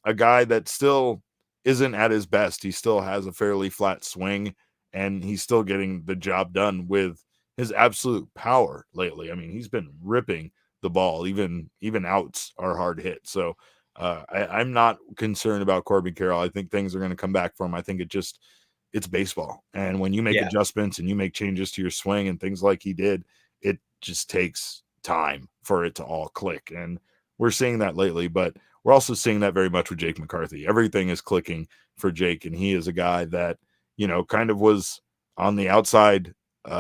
a guy that still isn't at his best. He still has a fairly flat swing, and he's still getting the job done with his absolute power lately. I mean, he's been ripping the ball. Even outs are hard hit. So I'm not concerned about Corbin Carroll. I think things are going to come back for him. I think it's baseball. And when you make adjustments and you make changes to your swing and things like he did, it just takes time for it to all click. And we're seeing that lately, but we're also seeing that very much with Jake McCarthy. Everything is clicking for Jake, and he is a guy that, kind of was on the outside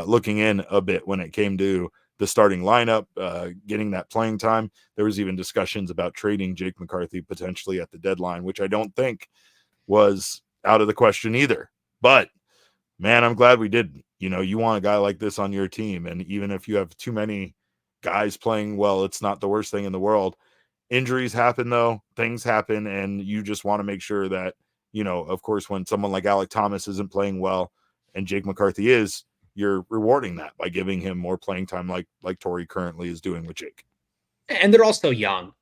looking in a bit when it came to the starting lineup, getting that playing time. There was even discussions about trading Jake McCarthy potentially at the deadline, which I don't think was out of the question either. But, man, I'm glad we didn't. You want a guy like this on your team, and even if you have too many guys playing well, it's not the worst thing in the world. Injuries happen, though. Things happen, and you just want to make sure that, of course, when someone like Alek Thomas isn't playing well and Jake McCarthy is, you're rewarding that by giving him more playing time like Torrey currently is doing with Jake. And they're also young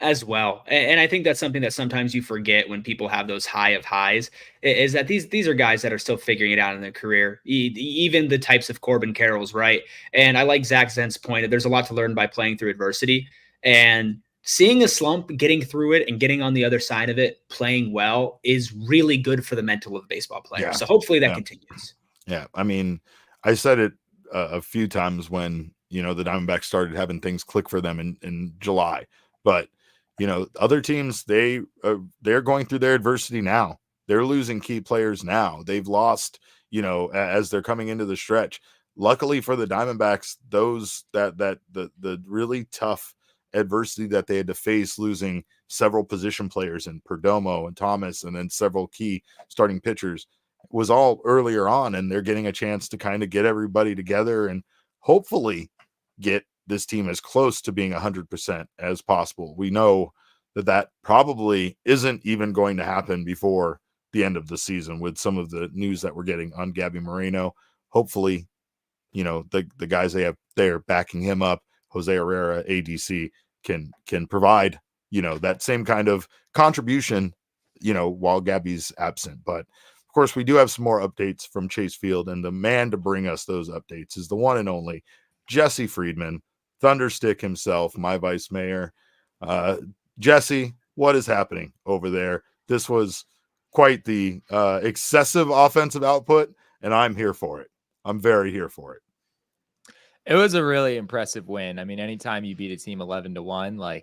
as well. And I think that's something that sometimes you forget when people have those high of highs, is that these are guys that are still figuring it out in their career, even the types of Corbin Carrolls, right? And I like Zach Zent's point that there's a lot to learn by playing through adversity. And seeing a slump, getting through it, and getting on the other side of it, playing well, is really good for the mental of a baseball player. Yeah. So hopefully that continues. Yeah. I mean, I said it a few times when, the Diamondbacks started having things click for them in July. But, other teams, they're going through their adversity now. They're losing key players now. They've lost, as they're coming into the stretch. Luckily for the Diamondbacks, the really tough adversity that they had to face, losing several position players in Perdomo and Thomas, and then several key starting pitchers, was all earlier on, and they're getting a chance to kind of get everybody together and hopefully get this team as close to being 100% as possible. We know that probably isn't even going to happen before the end of the season with some of the news that we're getting on Gabby Moreno. Hopefully, the guys they have there backing him up, Jose Herrera, ADC, can provide, that same kind of contribution, while Gabby's absent. But of course, we do have some more updates from Chase Field, and the man to bring us those updates is the one and only Jesse Friedman, Thunderstick himself, my vice mayor. Jesse, what is happening over there? This was quite the excessive offensive output, and I'm here for it. I'm very here for it. It was a really impressive win. I mean, anytime you beat a team 11-1,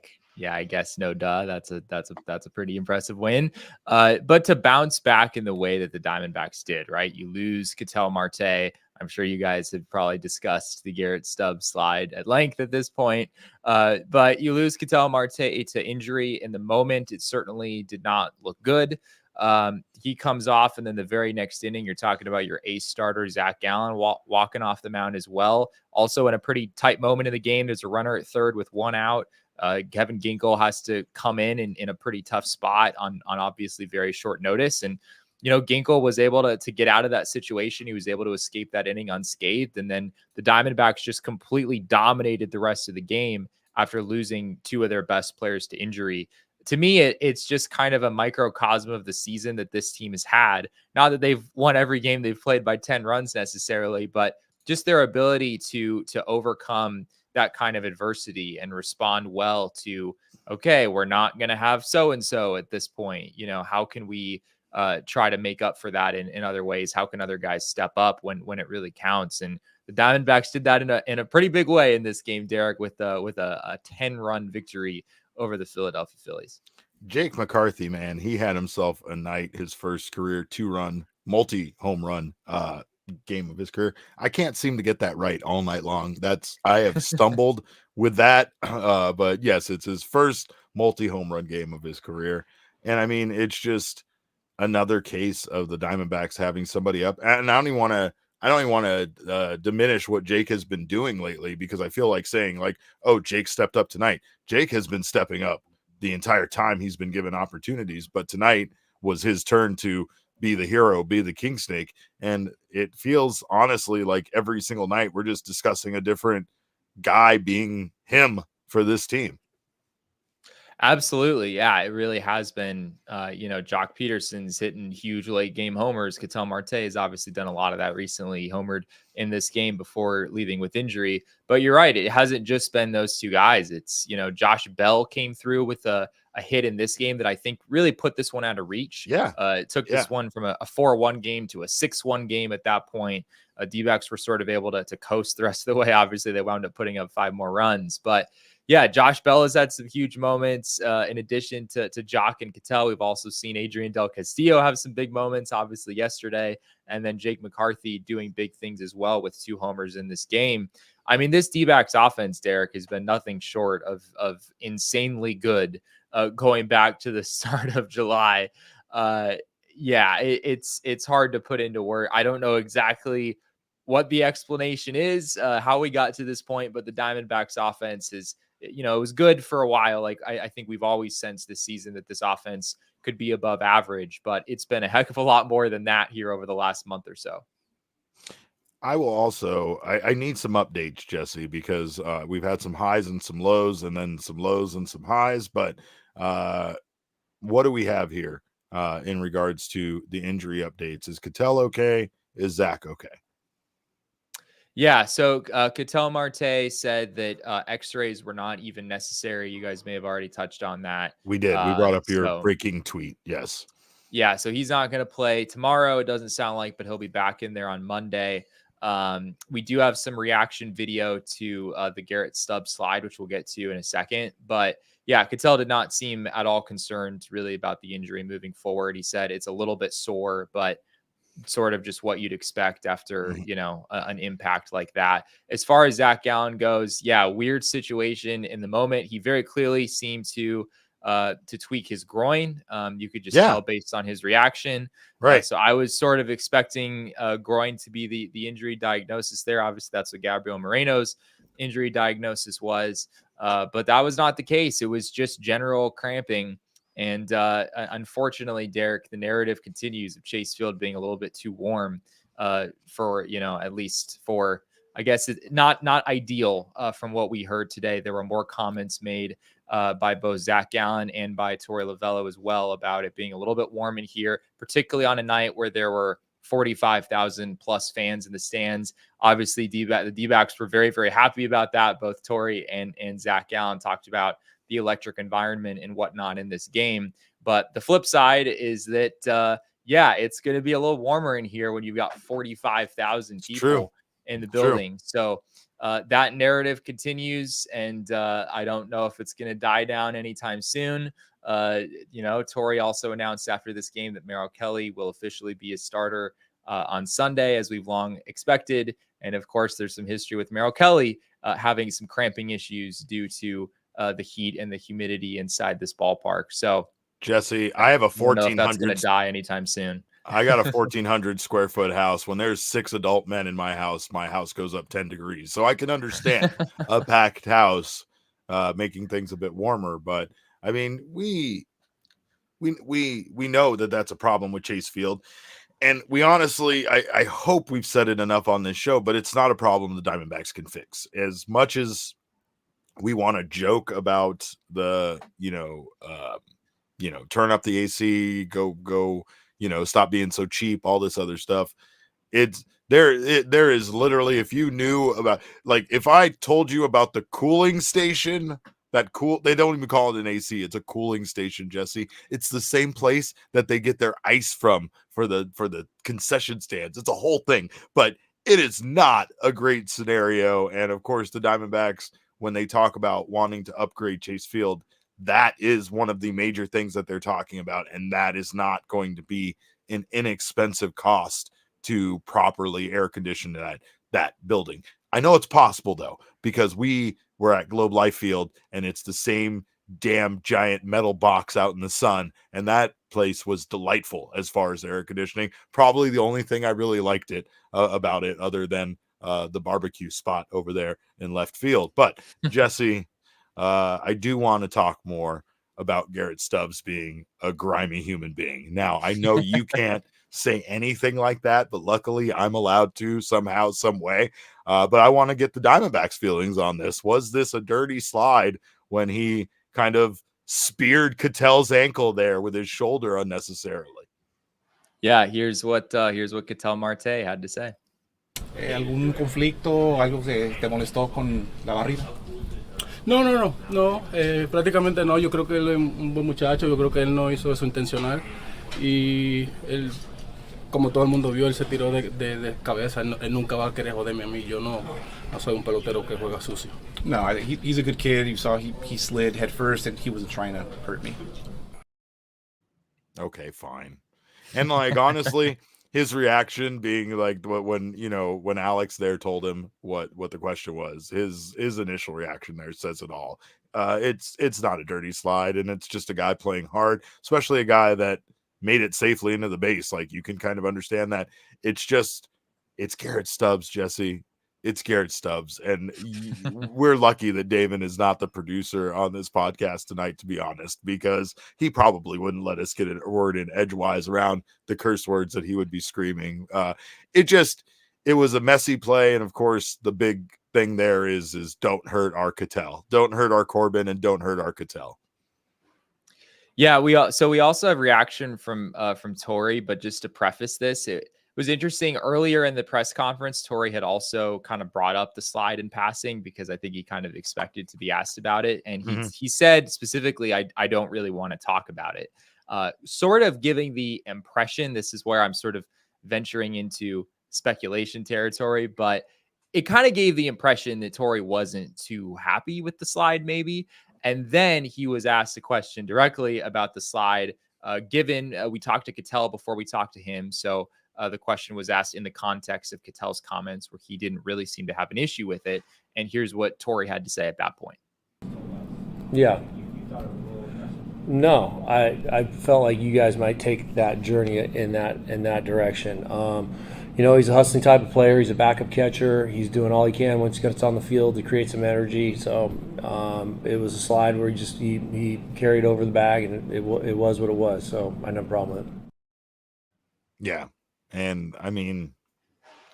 I guess no duh. That's a pretty impressive win. But to bounce back in the way that the Diamondbacks did, right? You lose Ketel Marte. I'm sure you guys have probably discussed the Garrett Stubbs slide at length at this point. But you lose Ketel Marte to injury in the moment. It certainly did not look good. He comes off, and then the very next inning, you're talking about your ace starter, Zach Gallen, walking off the mound as well. Also in a pretty tight moment in the game, there's a runner at third with one out. Kevin Ginkel has to come in a pretty tough spot on obviously very short notice. And, Ginkel was able to get out of that situation. He was able to escape that inning unscathed. And then the Diamondbacks just completely dominated the rest of the game after losing two of their best players to injury. To me, it's just kind of a microcosm of the season that this team has had. Not that they've won every game they've played by 10 runs necessarily, but just their ability to overcome that kind of adversity and respond well to, okay, we're not going to have so-and-so at this point. How can we try to make up for that in other ways? How can other guys step up when it really counts? And the Diamondbacks did that in a pretty big way in this game, Derek, with a 10-run victory over the Philadelphia Phillies. Jake McCarthy, man, he had himself a night, his first career 2-run, multi-home run game of his career. I can't seem to get that right all night long. I have stumbled with that. But yes, it's his first multi-home run game of his career. And I mean, it's just another case of the Diamondbacks having somebody up. And I don't even want to diminish what Jake has been doing lately, because I feel like saying oh, Jake stepped up tonight. Jake has been stepping up the entire time he's been given opportunities, but tonight was his turn to be the hero, be the king snake. And it feels honestly like every single night we're just discussing a different guy being him for this team. Absolutely. Yeah, it really has been. Jock Peterson's hitting huge late game homers. Ketel Marte has obviously done a lot of that recently. He homered in this game before leaving with injury. But you're right. It hasn't just been those two guys. It's, Josh Bell came through with a hit in this game that I think really put this one out of reach. Yeah. It took this one from a 4-1 game to a 6-1 game at that point. D-backs were sort of able to coast the rest of the way. Obviously, they wound up putting up 5 more runs. But yeah, Josh Bell has had some huge moments. In addition to Jock and Ketel, we've also seen Adrian Del Castillo have some big moments, obviously yesterday, and then Jake McCarthy doing big things as well with 2 homers in this game. I mean, this D-backs offense, Derek, has been nothing short of insanely good going back to the start of July. It's hard to put into words. I don't know exactly what the explanation is, how we got to this point, but the Diamondbacks offense is you know, it was good for a while. Like I think we've always sensed this season that this offense could be above average, but it's been a heck of a lot more than that here over the last month or so. I will also, I need some updates, Jesse, because we've had some highs and some lows, and then some lows and some highs. But what do we have here in regards to the injury updates? Is Ketel okay? Is Zach okay? Yeah, so Ketel Marte said that X-rays were not even necessary. You guys may have already touched on that. We did. We brought up your breaking tweet. Yes. Yeah, so he's not going to play tomorrow. It doesn't sound like, but he'll be back in there on Monday. We do have some reaction video to the Garrett Stubbs slide, which we'll get to in a second. But yeah, Ketel did not seem at all concerned really about the injury moving forward. He said it's a little bit sore, but sort of just what you'd expect after, you know, an impact like that. As far as Zach Gallen goes, yeah, weird situation in the moment. He very clearly seemed to tweak his groin. You could just tell based on his reaction. Right. So I was sort of expecting groin to be the injury diagnosis there. Obviously, that's what Gabriel Moreno's injury diagnosis was. But that was not the case. It was just general cramping. And unfortunately, Derek, the narrative continues of Chase Field being a little bit too warm for, you know, at least for, I guess, not ideal from what we heard today. There were more comments made by both Zach Gallen and by Torey Lovullo as well about it being a little bit warm in here, particularly on a night where there were 45,000 plus fans in the stands. Obviously, the D-backs were very, very happy about that. Both Torey and Zach Gallen talked about the electric environment and whatnot in this game. But the flip side is that, it's going to be a little warmer in here when you've got 45,000 people in the building. So that narrative continues, and I don't know if it's going to die down anytime soon. You know, Torey also announced after this game that Merrill Kelly will officially be a starter on Sunday, as we've long expected. And of course, there's some history with Merrill Kelly having some cramping issues due to the heat and the humidity inside this ballpark. So, Jesse, I have a 1,400. That's going to die anytime soon. I got a 1,400 square foot house. When there's 6 adult men in my house goes up 10 degrees. So I can understand a packed house making things a bit warmer. But I mean, we know that that's a problem with Chase Field. And we honestly, I hope we've said it enough on this show, but it's not a problem the Diamondbacks can fix. As much as we want to joke about the, turn up the AC, go, stop being so cheap, all this other stuff. There is literally, if you knew about, like, if I told you about the cooling station, they don't even call it an AC. It's a cooling station, Jesse. It's the same place that they get their ice from for the concession stands. It's a whole thing, but it is not a great scenario. And of course, the Diamondbacks, when they talk about wanting to upgrade Chase Field, that is one of the major things that they're talking about. And that is not going to be an inexpensive cost to properly air condition that building. I know it's possible though, because we were at Globe Life Field and it's the same damn giant metal box out in the sun. And that place was delightful as far as air conditioning. Probably the only thing I really liked about it other than the barbecue spot over there in left field. But Jesse, I do want to talk more about Garrett Stubbs being a grimy human being. Now, I know you can't say anything like that, but luckily I'm allowed to somehow, some way. But I want to get the Diamondbacks' feelings on this. Was this a dirty slide when he kind of speared Ketel's ankle there with his shoulder unnecessarily? Yeah, here's what Ketel Marte had to say. ¿Algún conflicto, algo que te molestó con la barrida? No, prácticamente no. Yo creo que él es un buen muchacho. Yo creo que él no hizo eso intencional. Y él, como todo el mundo vio, él se tiró de cabeza. Él nunca va a querer joderme a mí. Yo no soy un pelotero que juega sucio. No, he's a good kid. You saw he slid head first, and he wasn't trying to hurt me. Okay, fine. And like, honestly, his reaction being like when Alex there told him what the question was, his initial reaction there says it all. It's not a dirty slide, and it's just a guy playing hard, especially a guy that made it safely into the base. Like, you can kind of understand that. It's Garrett Stubbs, Jesse. it's Garrett Stubbs. And we're lucky that Damon is not the producer on this podcast tonight, to be honest, because he probably wouldn't let us get a word in edgewise around the curse words that he would be screaming. It was a messy play. And of course, the big thing there is don't hurt our Ketel. Don't hurt our Corbin, and don't hurt our Ketel. Yeah, we also have reaction from Torey, but just to preface this, it was interesting earlier in the press conference. Torey had also kind of brought up the slide in passing because I think he kind of expected to be asked about it, and he said specifically, "I don't really want to talk about it," sort of giving the impression. This is where I'm sort of venturing into speculation territory, but it kind of gave the impression that Torey wasn't too happy with the slide, maybe. And then he was asked a question directly about the slide, given we talked to Ketel before we talked to him. So the question was asked in the context of Ketel's comments, where he didn't really seem to have an issue with it. And here's what Torey had to say at that point. Yeah. No, I felt like you guys might take that journey in that direction. He's a hustling type of player. He's a backup catcher. He's doing all he can once he gets on the field to create some energy. So it was a slide where he carried over the bag, and it was what it was. So I had no problem with it. Yeah. And I mean,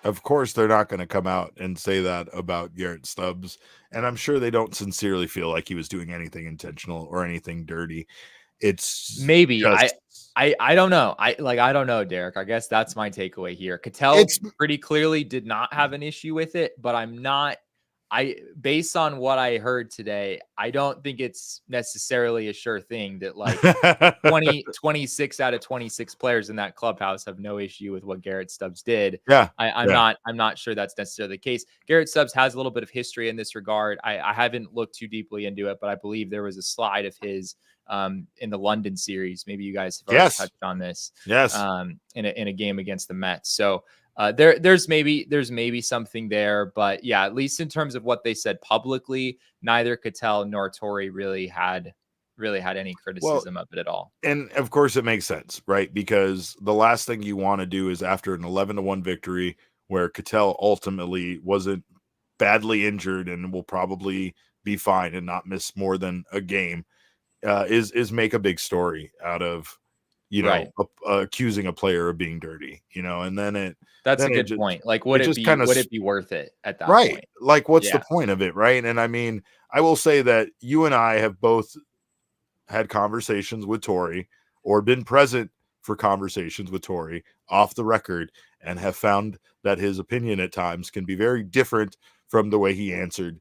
of course, they're not going to come out and say that about Garrett Stubbs. And I'm sure they don't sincerely feel like he was doing anything intentional or anything dirty. It's maybe just... I don't know. I don't know, Derek. I guess that's my takeaway here. Ketel pretty clearly did not have an issue with it, but based on what I heard today, I don't think it's necessarily a sure thing that like 26 out of 26 players in that clubhouse have no issue with what Garrett Stubbs did. Yeah. I'm not sure that's necessarily the case. Garrett Stubbs has a little bit of history in this regard. I haven't looked too deeply into it, but I believe there was a slide of his in the London series. Maybe you guys have already touched on this. Yes. In a game against the Mets. So there's maybe something there, but yeah, at least in terms of what they said publicly, neither Ketel nor Torey really had any criticism of it at all. And of course it makes sense, right? Because the last thing you want to do is, after an 11-1 victory where Ketel ultimately wasn't badly injured and will probably be fine and not miss more than a game, is make a big story out of, accusing a player of being dirty, and then that's a good point. Like, would it be worth it at that point? Point? Like, what's the point of it? Right. And I mean, I will say that you and I have both had conversations with Torey, or been present for conversations with Torey off the record, and have found that his opinion at times can be very different from the way he answered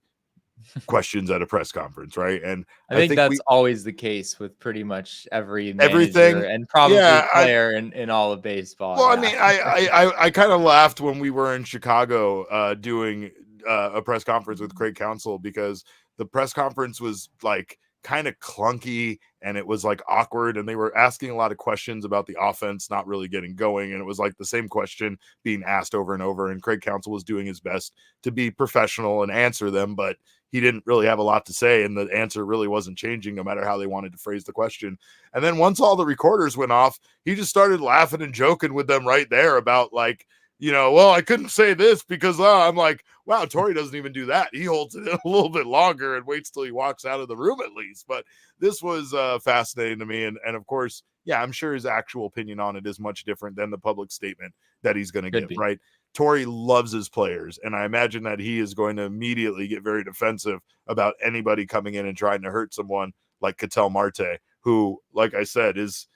questions at a press conference, right? And I think that's always the case with pretty much everything, and probably player in all of baseball. Well, I mean, I kind of laughed when we were in Chicago doing a press conference with Craig Counsell, because the press conference was like kind of clunky, and it was like awkward, and they were asking a lot of questions about the offense not really getting going, and it was like the same question being asked over and over, and Craig Counsell was doing his best to be professional and answer them, but he didn't really have a lot to say, and the answer really wasn't changing no matter how they wanted to phrase the question. And then once all the recorders went off, he just started laughing and joking with them right there about, like, well, I couldn't say this because I'm like, wow, Torey doesn't even do that. He holds it in a little bit longer and waits till he walks out of the room at least. But this was fascinating to me. And of course, yeah, I'm sure his actual opinion on it is much different than the public statement that he's going to give, right? Torey loves his players, and I imagine that he is going to immediately get very defensive about anybody coming in and trying to hurt someone like Ketel Marte, who, like I said, is,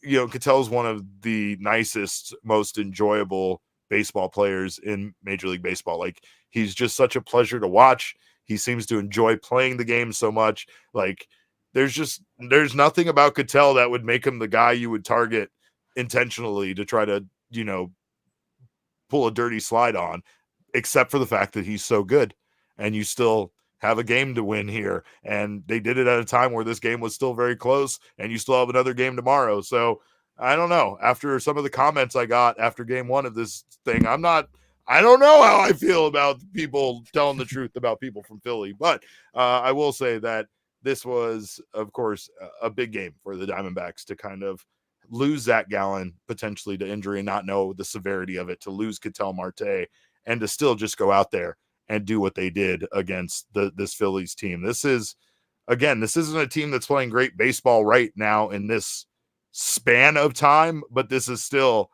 Ketel's one of the nicest, most enjoyable baseball players in Major League Baseball. Like, he's just such a pleasure to watch. He seems to enjoy playing the game so much. Like, there's nothing about Ketel that would make him the guy you would target intentionally to try to, pull a dirty slide on, except for the fact that he's so good, and you still have a game to win here. And they did it at a time where this game was still very close, and you still have another game tomorrow. So I don't know. After some of the comments I got after game one of this thing, I don't know how I feel about people telling the truth about people from Philly, but I will say that this was, of course, a big game for the Diamondbacks to kind of lose Zach Gallen potentially to injury and not know the severity of it, to lose Ketel Marte, and to still just go out there and do what they did against this Phillies team. This isn't a team that's playing great baseball right now in this span of time, but this is still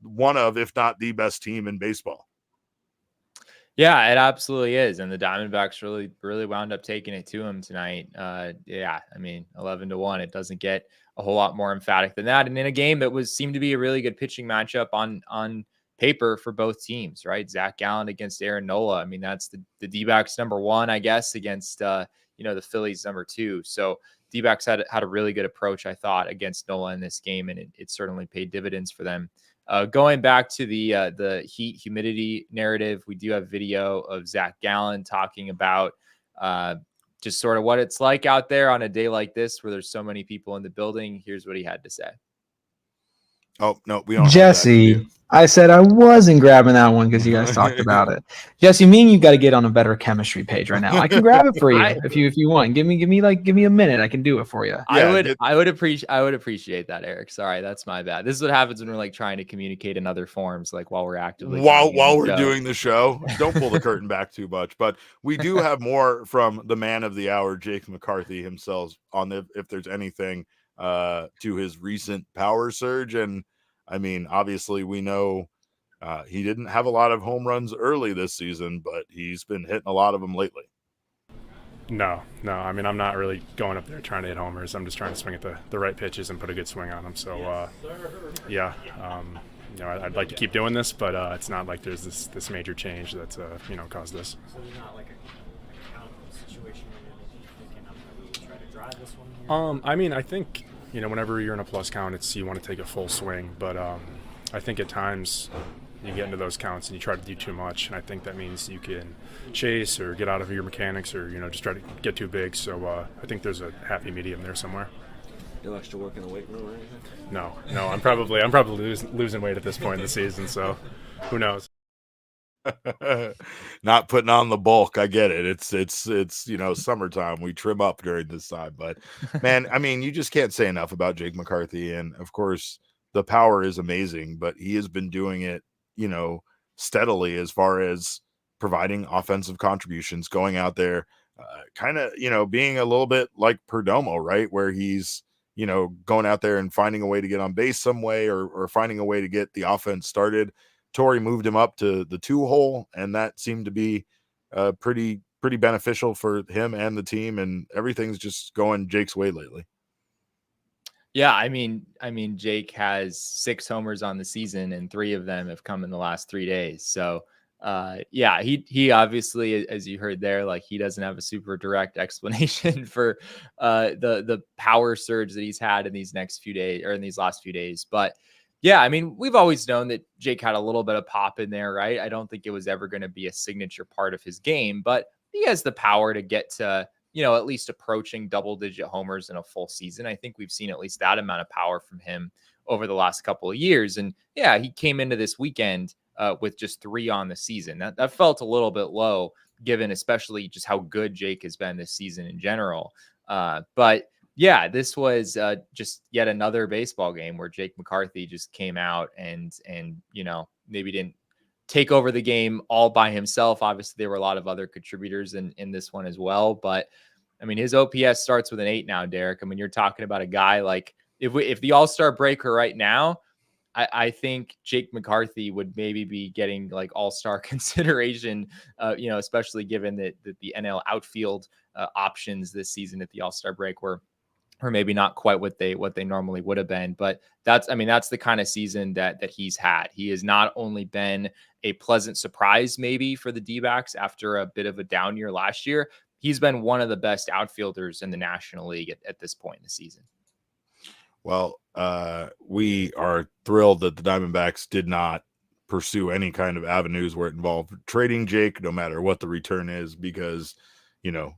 one of, if not the best team in baseball. Yeah, it absolutely is. And the Diamondbacks really wound up taking it to him tonight. Yeah, I mean, 11-1, it doesn't get a whole lot more emphatic than that. And in a game that seemed to be a really good pitching matchup on paper for both teams, right? Zach Gallen against Aaron Nola. I mean, that's the D-backs number one, I guess, against the Phillies number two. So D-backs had a really good approach, I thought, against Nola in this game, and it certainly paid dividends for them. Going back to the heat humidity narrative, we do have video of Zach Gallen talking about just sort of what it's like out there on a day like this where there's so many people in the building. Here's what he had to say. Oh, no, we don't. Jesse, I said I wasn't grabbing that one because you guys talked about it. Jesse, me and you got to get on a better chemistry page right now. I can grab it for you if you want. Give me a minute. I can do it for you. Yeah, I would appreciate that, Erik. Sorry, that's my bad. This is what happens when we're like trying to communicate in other forms, like while we're actively while we're doing the show. Don't pull the curtain back too much, but we do have more from the man of the hour, Jake McCarthy himself, on if there's anything to his recent power surge. And I mean, obviously we know he didn't have a lot of home runs early this season, but he's been hitting a lot of them lately. No. I mean, I'm not really going up there trying to hit homers. I'm just trying to swing at the right pitches and put a good swing on them. So, I'd like to keep doing this, but it's not like there's this major change that's caused this. So there's not like a count situation where you're thinking, I'm going to try to drive this one here? I mean, I think, whenever you're in a plus count, you want to take a full swing. But I think at times you get into those counts and you try to do too much. And I think that means you can chase or get out of your mechanics or, just try to get too big. So I think there's a happy medium there somewhere. No extra work in the weight room or anything? No. I'm probably losing weight at this point in the season. So who knows? Not putting on the bulk. I get it. It's summertime. We trim up during this time, but man, I mean, you just can't say enough about Jake McCarthy. And of course the power is amazing, but he has been doing it, steadily as far as providing offensive contributions, going out there, kind of, being a little bit like Perdomo, right? Where he's, going out there and finding a way to get on base some way or finding a way to get the offense started. Torrey moved him up to the 2-hole, and that seemed to be pretty beneficial for him and the team, and everything's just going Jake's way lately. Yeah, I mean, Jake has 6 homers on the season, and 3 of them have come in the last 3 days. So, he obviously, as you heard there, like he doesn't have a super direct explanation for the power surge that he's had in these last few days, but. Yeah, I mean, we've always known that Jake had a little bit of pop in there, right? I don't think it was ever going to be a signature part of his game, but he has the power to get to, at least approaching double-digit homers in a full season. I think we've seen at least that amount of power from him over the last couple of years. And yeah, he came into this weekend with just 3 on the season. That felt a little bit low, given especially just how good Jake has been this season in general. But yeah, this was just yet another baseball game where Jake McCarthy just came out and maybe didn't take over the game all by himself. Obviously, there were a lot of other contributors in this one as well. But I mean, his OPS starts with an 8 now, Derek. I mean, you're talking about a guy like if the All-Star break were right now, I think Jake McCarthy would maybe be getting like all-star consideration, especially given that the NL outfield options this season at the All-Star break were maybe not quite what they normally would have been. But that's the kind of season that he's had. He has not only been a pleasant surprise maybe for the D-backs after a bit of a down year last year. He's been one of the best outfielders in the National League at this point in the season. Well, we are thrilled that the Diamondbacks did not pursue any kind of avenues where it involved trading Jake, no matter what the return is, because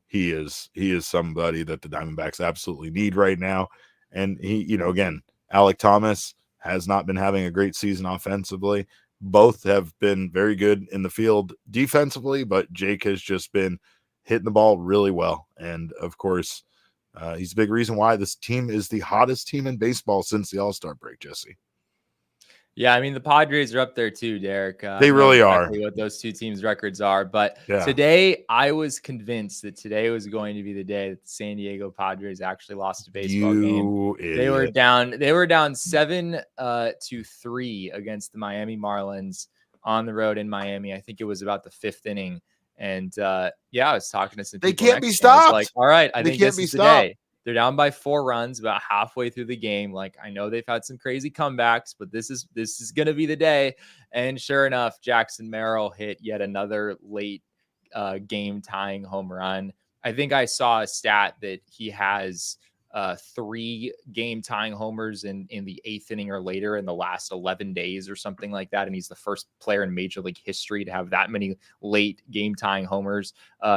he is somebody that the Diamondbacks absolutely need right now. And he, again, Alek Thomas has not been having a great season offensively. Both have been very good in the field defensively, but Jake has just been hitting the ball really well. And of course, he's a big reason why this team is the hottest team in baseball since the All-Star break, Jesse. Yeah, I mean, the Padres are up there too, Derek. They really exactly are. what those two teams' records are. But Yeah. today, I was convinced that today was going to be the day that the San Diego Padres actually lost a baseball game. They were down 7-3 against the Miami Marlins on the road in Miami. I think it was about the 5th inning. And I was talking to some people. They can't be next game. I was stopped. like, all right, I They think can't this be is the stopped. day. They're down by 4 runs about halfway through the game. Like, I know they've had some crazy comebacks, but this is going to be the day. And sure enough, Jackson Merrill hit yet another late game tying home run. I think I saw a stat that he has 3 game tying homers in the 8th inning or later in the last 11 days or something like that. And he's the first player in Major League history to have that many late game tying homers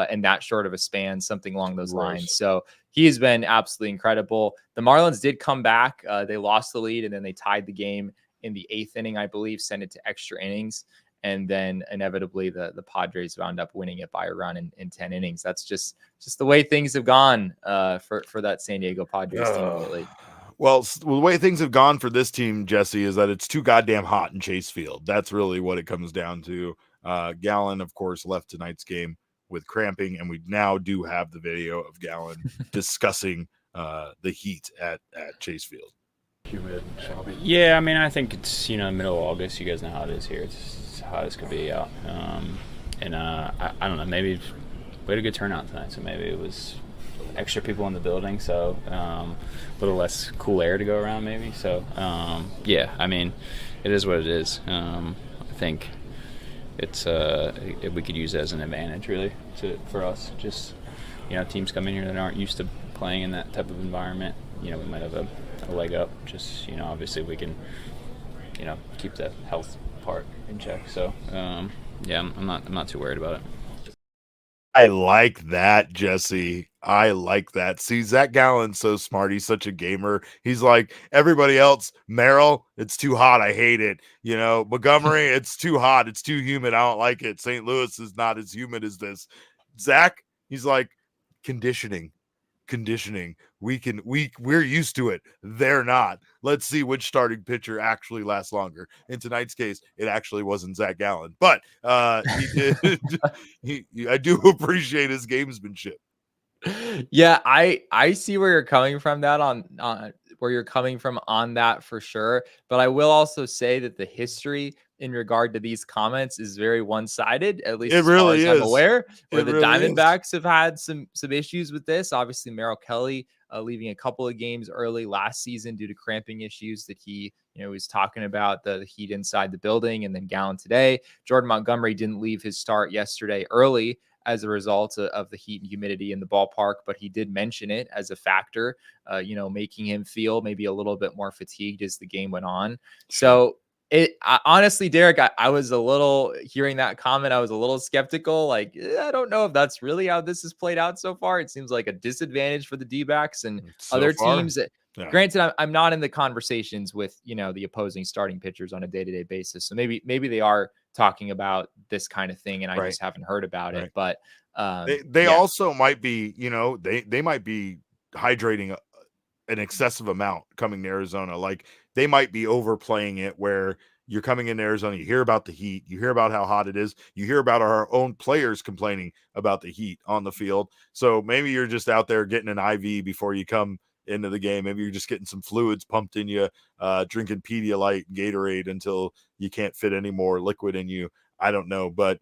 in that short of a span, something along those lines. So he has been absolutely incredible. The Marlins did come back. They lost the lead and then they tied the game in the 8th inning, I believe, sent it to extra innings. And then inevitably the Padres wound up winning it by a run in 10 innings. That's just the way things have gone for that San Diego Padres team lately. Well, the way things have gone for this team, Jesse, is that it's too goddamn hot in Chase Field. That's really what it comes down to. Gallen, of course, left tonight's game with cramping, and we now do have the video of Gallen discussing the heat at Chase Field. Humid, Shelby. Yeah, I mean, I think it's middle of August. You guys know how it is here. It's hot as could be out. I don't know. Maybe we had a good turnout tonight, so maybe it was extra people in the building, so a little less cool air to go around, maybe. So yeah, I mean, it is what it is. I think it's we could use it as an advantage, really, for us. Just teams come in here that aren't used to playing in that type of environment. We might have a leg up. Just obviously we can keep the health part in check. So yeah, I'm not too worried about it. I like that, Jesse. I like that. See, Zach Gallen's so smart. He's such a gamer. He's like everybody else. Merrill, it's too hot. I hate it. Montgomery, it's too hot. It's too humid. I don't like it. St. Louis is not as humid as this. Zach, he's like conditioning. We're used to it. They're not. Let's see which starting pitcher actually lasts longer. In tonight's case, it actually wasn't Zach Gallen, but he did. I do appreciate his gamesmanship. Yeah, I see where you're coming from where you're coming from on that for sure. But I will also say that the history in regard to these comments is very one-sided, at least as far as I'm aware, where the Diamondbacks have had some issues with this. Obviously, Merrill Kelly leaving a couple of games early last season due to cramping issues that he was talking about, the heat inside the building, and then Gallen today. Jordan Montgomery didn't leave his start yesterday early as a result of the heat and humidity in the ballpark, but he did mention it as a factor, making him feel maybe a little bit more fatigued as the game went on. So honestly, Derek, I was a little hearing that comment. I was a little skeptical. Like, I don't know if that's really how this has played out so far. It seems like a disadvantage for the D-backs and other teams. Yeah. Granted, I'm not in the conversations with, the opposing starting pitchers on a day-to-day basis. So maybe they are talking about this kind of thing and I just haven't heard about it. But they also might be, they might be hydrating an excessive amount coming to Arizona. Like they might be overplaying it where you're coming into Arizona, you hear about the heat, you hear about how hot it is, you hear about our own players complaining about the heat on the field. So maybe you're just out there getting an IV before you come into the game. Maybe you're just getting some fluids pumped in you, drinking Pedialyte and Gatorade until you can't fit any more liquid in you. I don't know, but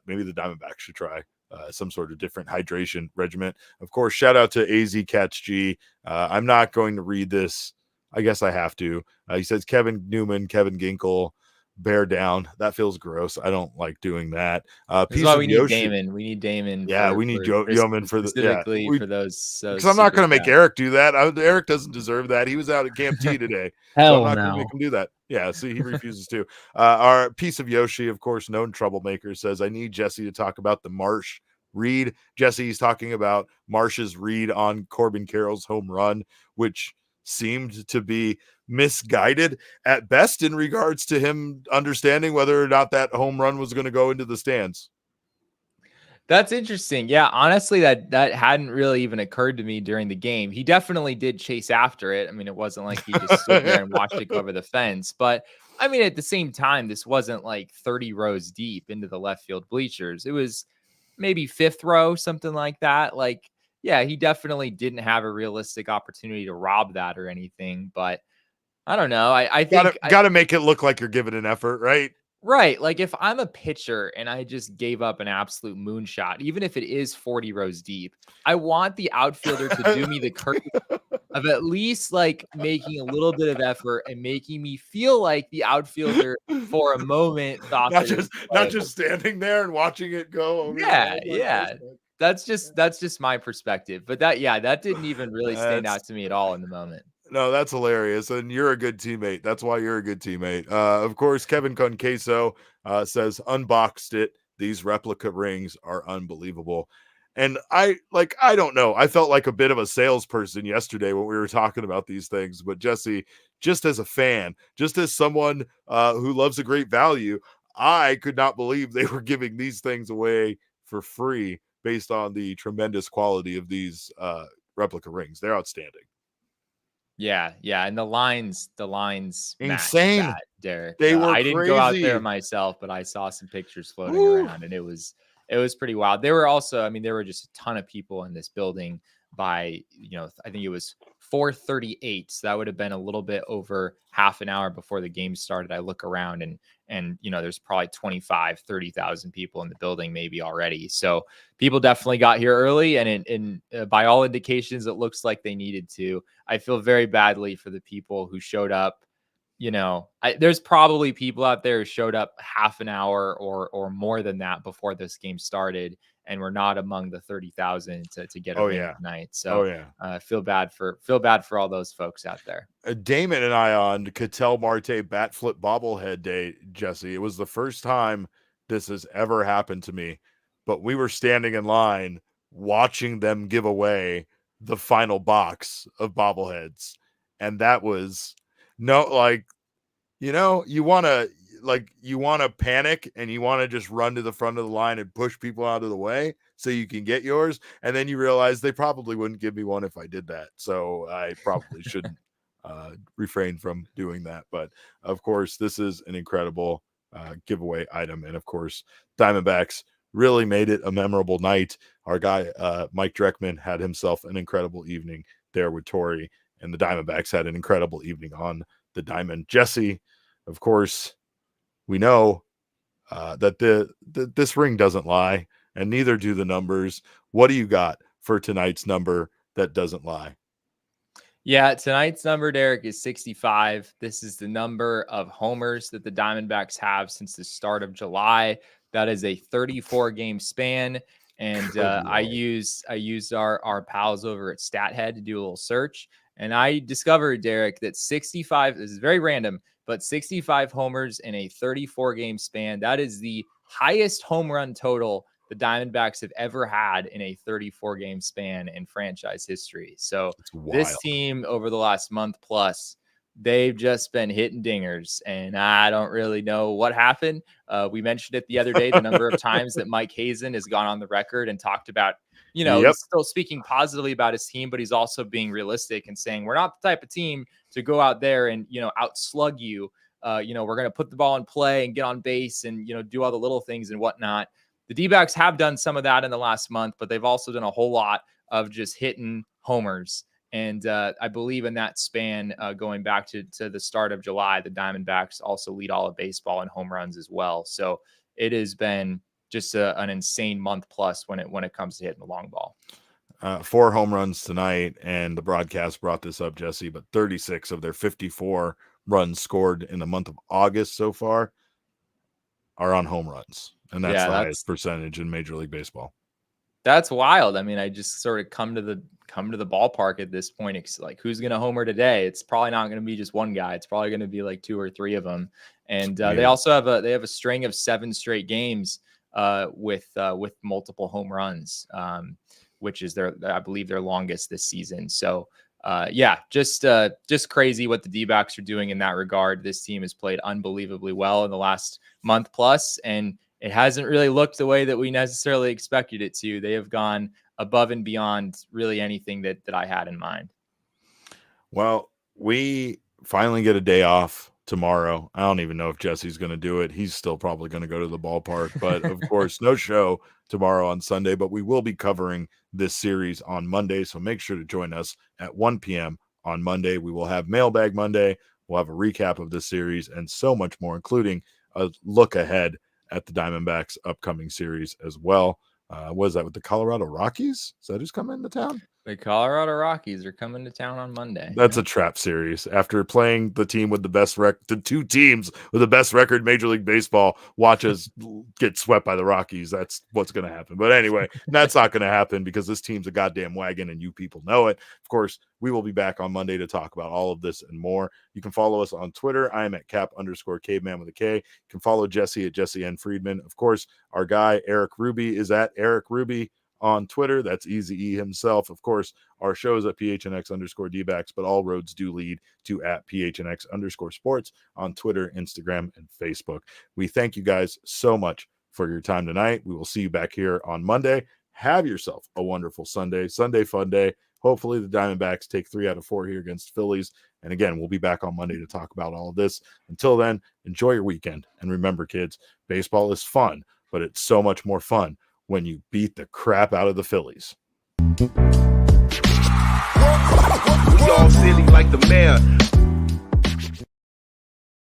maybe the Diamondbacks should try some sort of different hydration regimen. Of course, shout out to AZ Catch G. I'm not going to read this. I guess I have to. He says Kevin Newman, Kevin Ginkel, bear down. That feels gross. I don't like doing that. This is why we need Damon. We need Damon. Yeah, we need Yeoman for specifically for those. Because I'm not going to make Erik do that. Erik doesn't deserve that. He was out at Camp T today. Hell so I'm not no. going to make him do that. Yeah, see, he refuses to. Our piece of Yoshi, of course, known troublemaker, says, I need Jesse to talk about the Marsh read. Jesse, he's talking about Marsh's read on Corbin Carroll's home run, which seemed to be misguided at best in regards to him understanding whether or not that home run was going to go into the stands. That's interesting. Yeah, honestly, that hadn't really even occurred to me during the game. He definitely did chase after it. I mean, it wasn't like he just stood there and watched it go over the fence. But I mean, at the same time, this wasn't like 30 rows deep into the left field bleachers. It was maybe fifth row, something like that. Like, yeah, he definitely didn't have a realistic opportunity to rob that or anything. But I don't know. I think gotta make it look like you're giving an effort, right? Right. Like if I'm a pitcher and I just gave up an absolute moonshot, even if it is 40 rows deep, I want the outfielder to do me the courtesy of at least like making a little bit of effort and making me feel like the outfielder for a moment thought not just standing there and watching it go over. Yeah. That's just my perspective. But that didn't even really stand out to me at all in the moment. No, that's hilarious. And you're a good teammate. That's why you're a good teammate. Of course, Kevin Conqueso says, unboxed it. These replica rings are unbelievable. And I don't know. I felt like a bit of a salesperson yesterday when we were talking about these things. But Jesse, just as a fan, just as someone who loves a great value, I could not believe they were giving these things away for free based on the tremendous quality of these replica rings. They're outstanding. Yeah, and the lines insane, that, Derek. They were I didn't go out there myself, but I saw some pictures floating around, and it was pretty wild. There were also, I mean, there were just a ton of people in this building by, I think it was 4:38. So that would have been a little bit over half an hour before the game started. I look around and there's probably 30,000 people in the building maybe already. So people definitely got here early, and by all indications, it looks like they needed to. I feel very badly for the people who showed up. There's probably people out there who showed up half an hour or more than that before this game started, and we're not among the 30,000 to get a ring tonight. So feel bad for all those folks out there. Damon and I on Ketel Marte bat flip bobblehead day, Jesse. It was the first time this has ever happened to me, but we were standing in line watching them give away the final box of bobbleheads, and that was you want to panic and you want to just run to the front of the line and push people out of the way so you can get yours. And then you realize they probably wouldn't give me one if I did that. So I probably shouldn't refrain from doing that. But of course, this is an incredible giveaway item. And of course, Diamondbacks really made it a memorable night. Our guy, Mike Dreckman, had himself an incredible evening there with Tori, and the Diamondbacks had an incredible evening on the diamond. Jesse, of course, we know that this ring doesn't lie, and neither do the numbers. What do you got for tonight's number that doesn't lie? Yeah, tonight's number, Derek, is 65. This is the number of homers that the Diamondbacks have since the start of July. That is a 34-game span. And I used our pals over at StatHead to do a little search. And I discovered, Derek, that 65, this is very random, but 65 homers in a 34-game span, that is the highest home run total the Diamondbacks have ever had in a 34-game span in franchise history. So this team over the last month plus, they've just been hitting dingers, and I don't really know what happened. We mentioned it the other day, the number of times that Mike Hazen has gone on the record and talked about, he's still speaking positively about his team, but he's also being realistic and saying, we're not the type of team to go out there and, outslug you. We're going to put the ball in play and get on base and, do all the little things and whatnot. The D-backs have done some of that in the last month, but they've also done a whole lot of just hitting homers. And I believe in that span, going back to the start of July, the Diamondbacks also lead all of baseball in home runs as well. So it has been just an insane month plus when it comes to hitting the long ball. 4 home runs tonight, and the broadcast brought this up, Jesse, but 36 of their 54 runs scored in the month of August so far are on home runs. And that's the highest percentage in Major League Baseball. That's wild. I mean, I just sort of come to the ballpark at this point. It's like, who's going to homer today? It's probably not going to be just one guy. It's probably going to be like 2 or 3 of them. And they also have a string of 7 straight games with multiple home runs, which is I believe their longest this season. So just crazy what the D-backs are doing in that regard. This team has played unbelievably well in the last month plus, and it hasn't really looked the way that we necessarily expected it to. They have gone above and beyond really anything that I had in mind. Well, we finally get a day off tomorrow. I don't even know if Jesse's going to do it. He's still probably going to go to the ballpark, but of course, no show tomorrow on Sunday, but we will be covering this series on Monday. So make sure to join us at 1 p.m. on Monday. We will have Mailbag Monday. We'll have a recap of this series and so much more, including a look ahead at the Diamondbacks upcoming series as well. What is that with the Colorado Rockies? Is that who's coming into town? The Colorado Rockies are coming to town on Monday. That's a trap series. After playing the team with the best the two teams with the best record in Major League Baseball, watch us get swept by the Rockies. That's what's going to happen. But anyway, that's not going to happen because this team's a goddamn wagon and you people know it. Of course, we will be back on Monday to talk about all of this and more. You can follow us on Twitter. I am at cap_caveman with a K. You can follow Jesse at Jesse N. Friedman. Of course, our guy, Erik Ruby, is at Erik Ruby on Twitter. That's Easy E himself. Of course, our show is at PHNX_DBacks, but all roads do lead to at PHNX_sports on Twitter, Instagram, and Facebook. We thank you guys so much for your time tonight. We will see you back here on Monday. Have yourself a wonderful Sunday fun day. Hopefully the Diamondbacks take 3 out of 4 here against Phillies. And again, we'll be back on Monday to talk about all of this. Until then, enjoy your weekend. And remember, kids, baseball is fun, but it's so much more fun when you beat the crap out of the Phillies. We all silly like the mayor.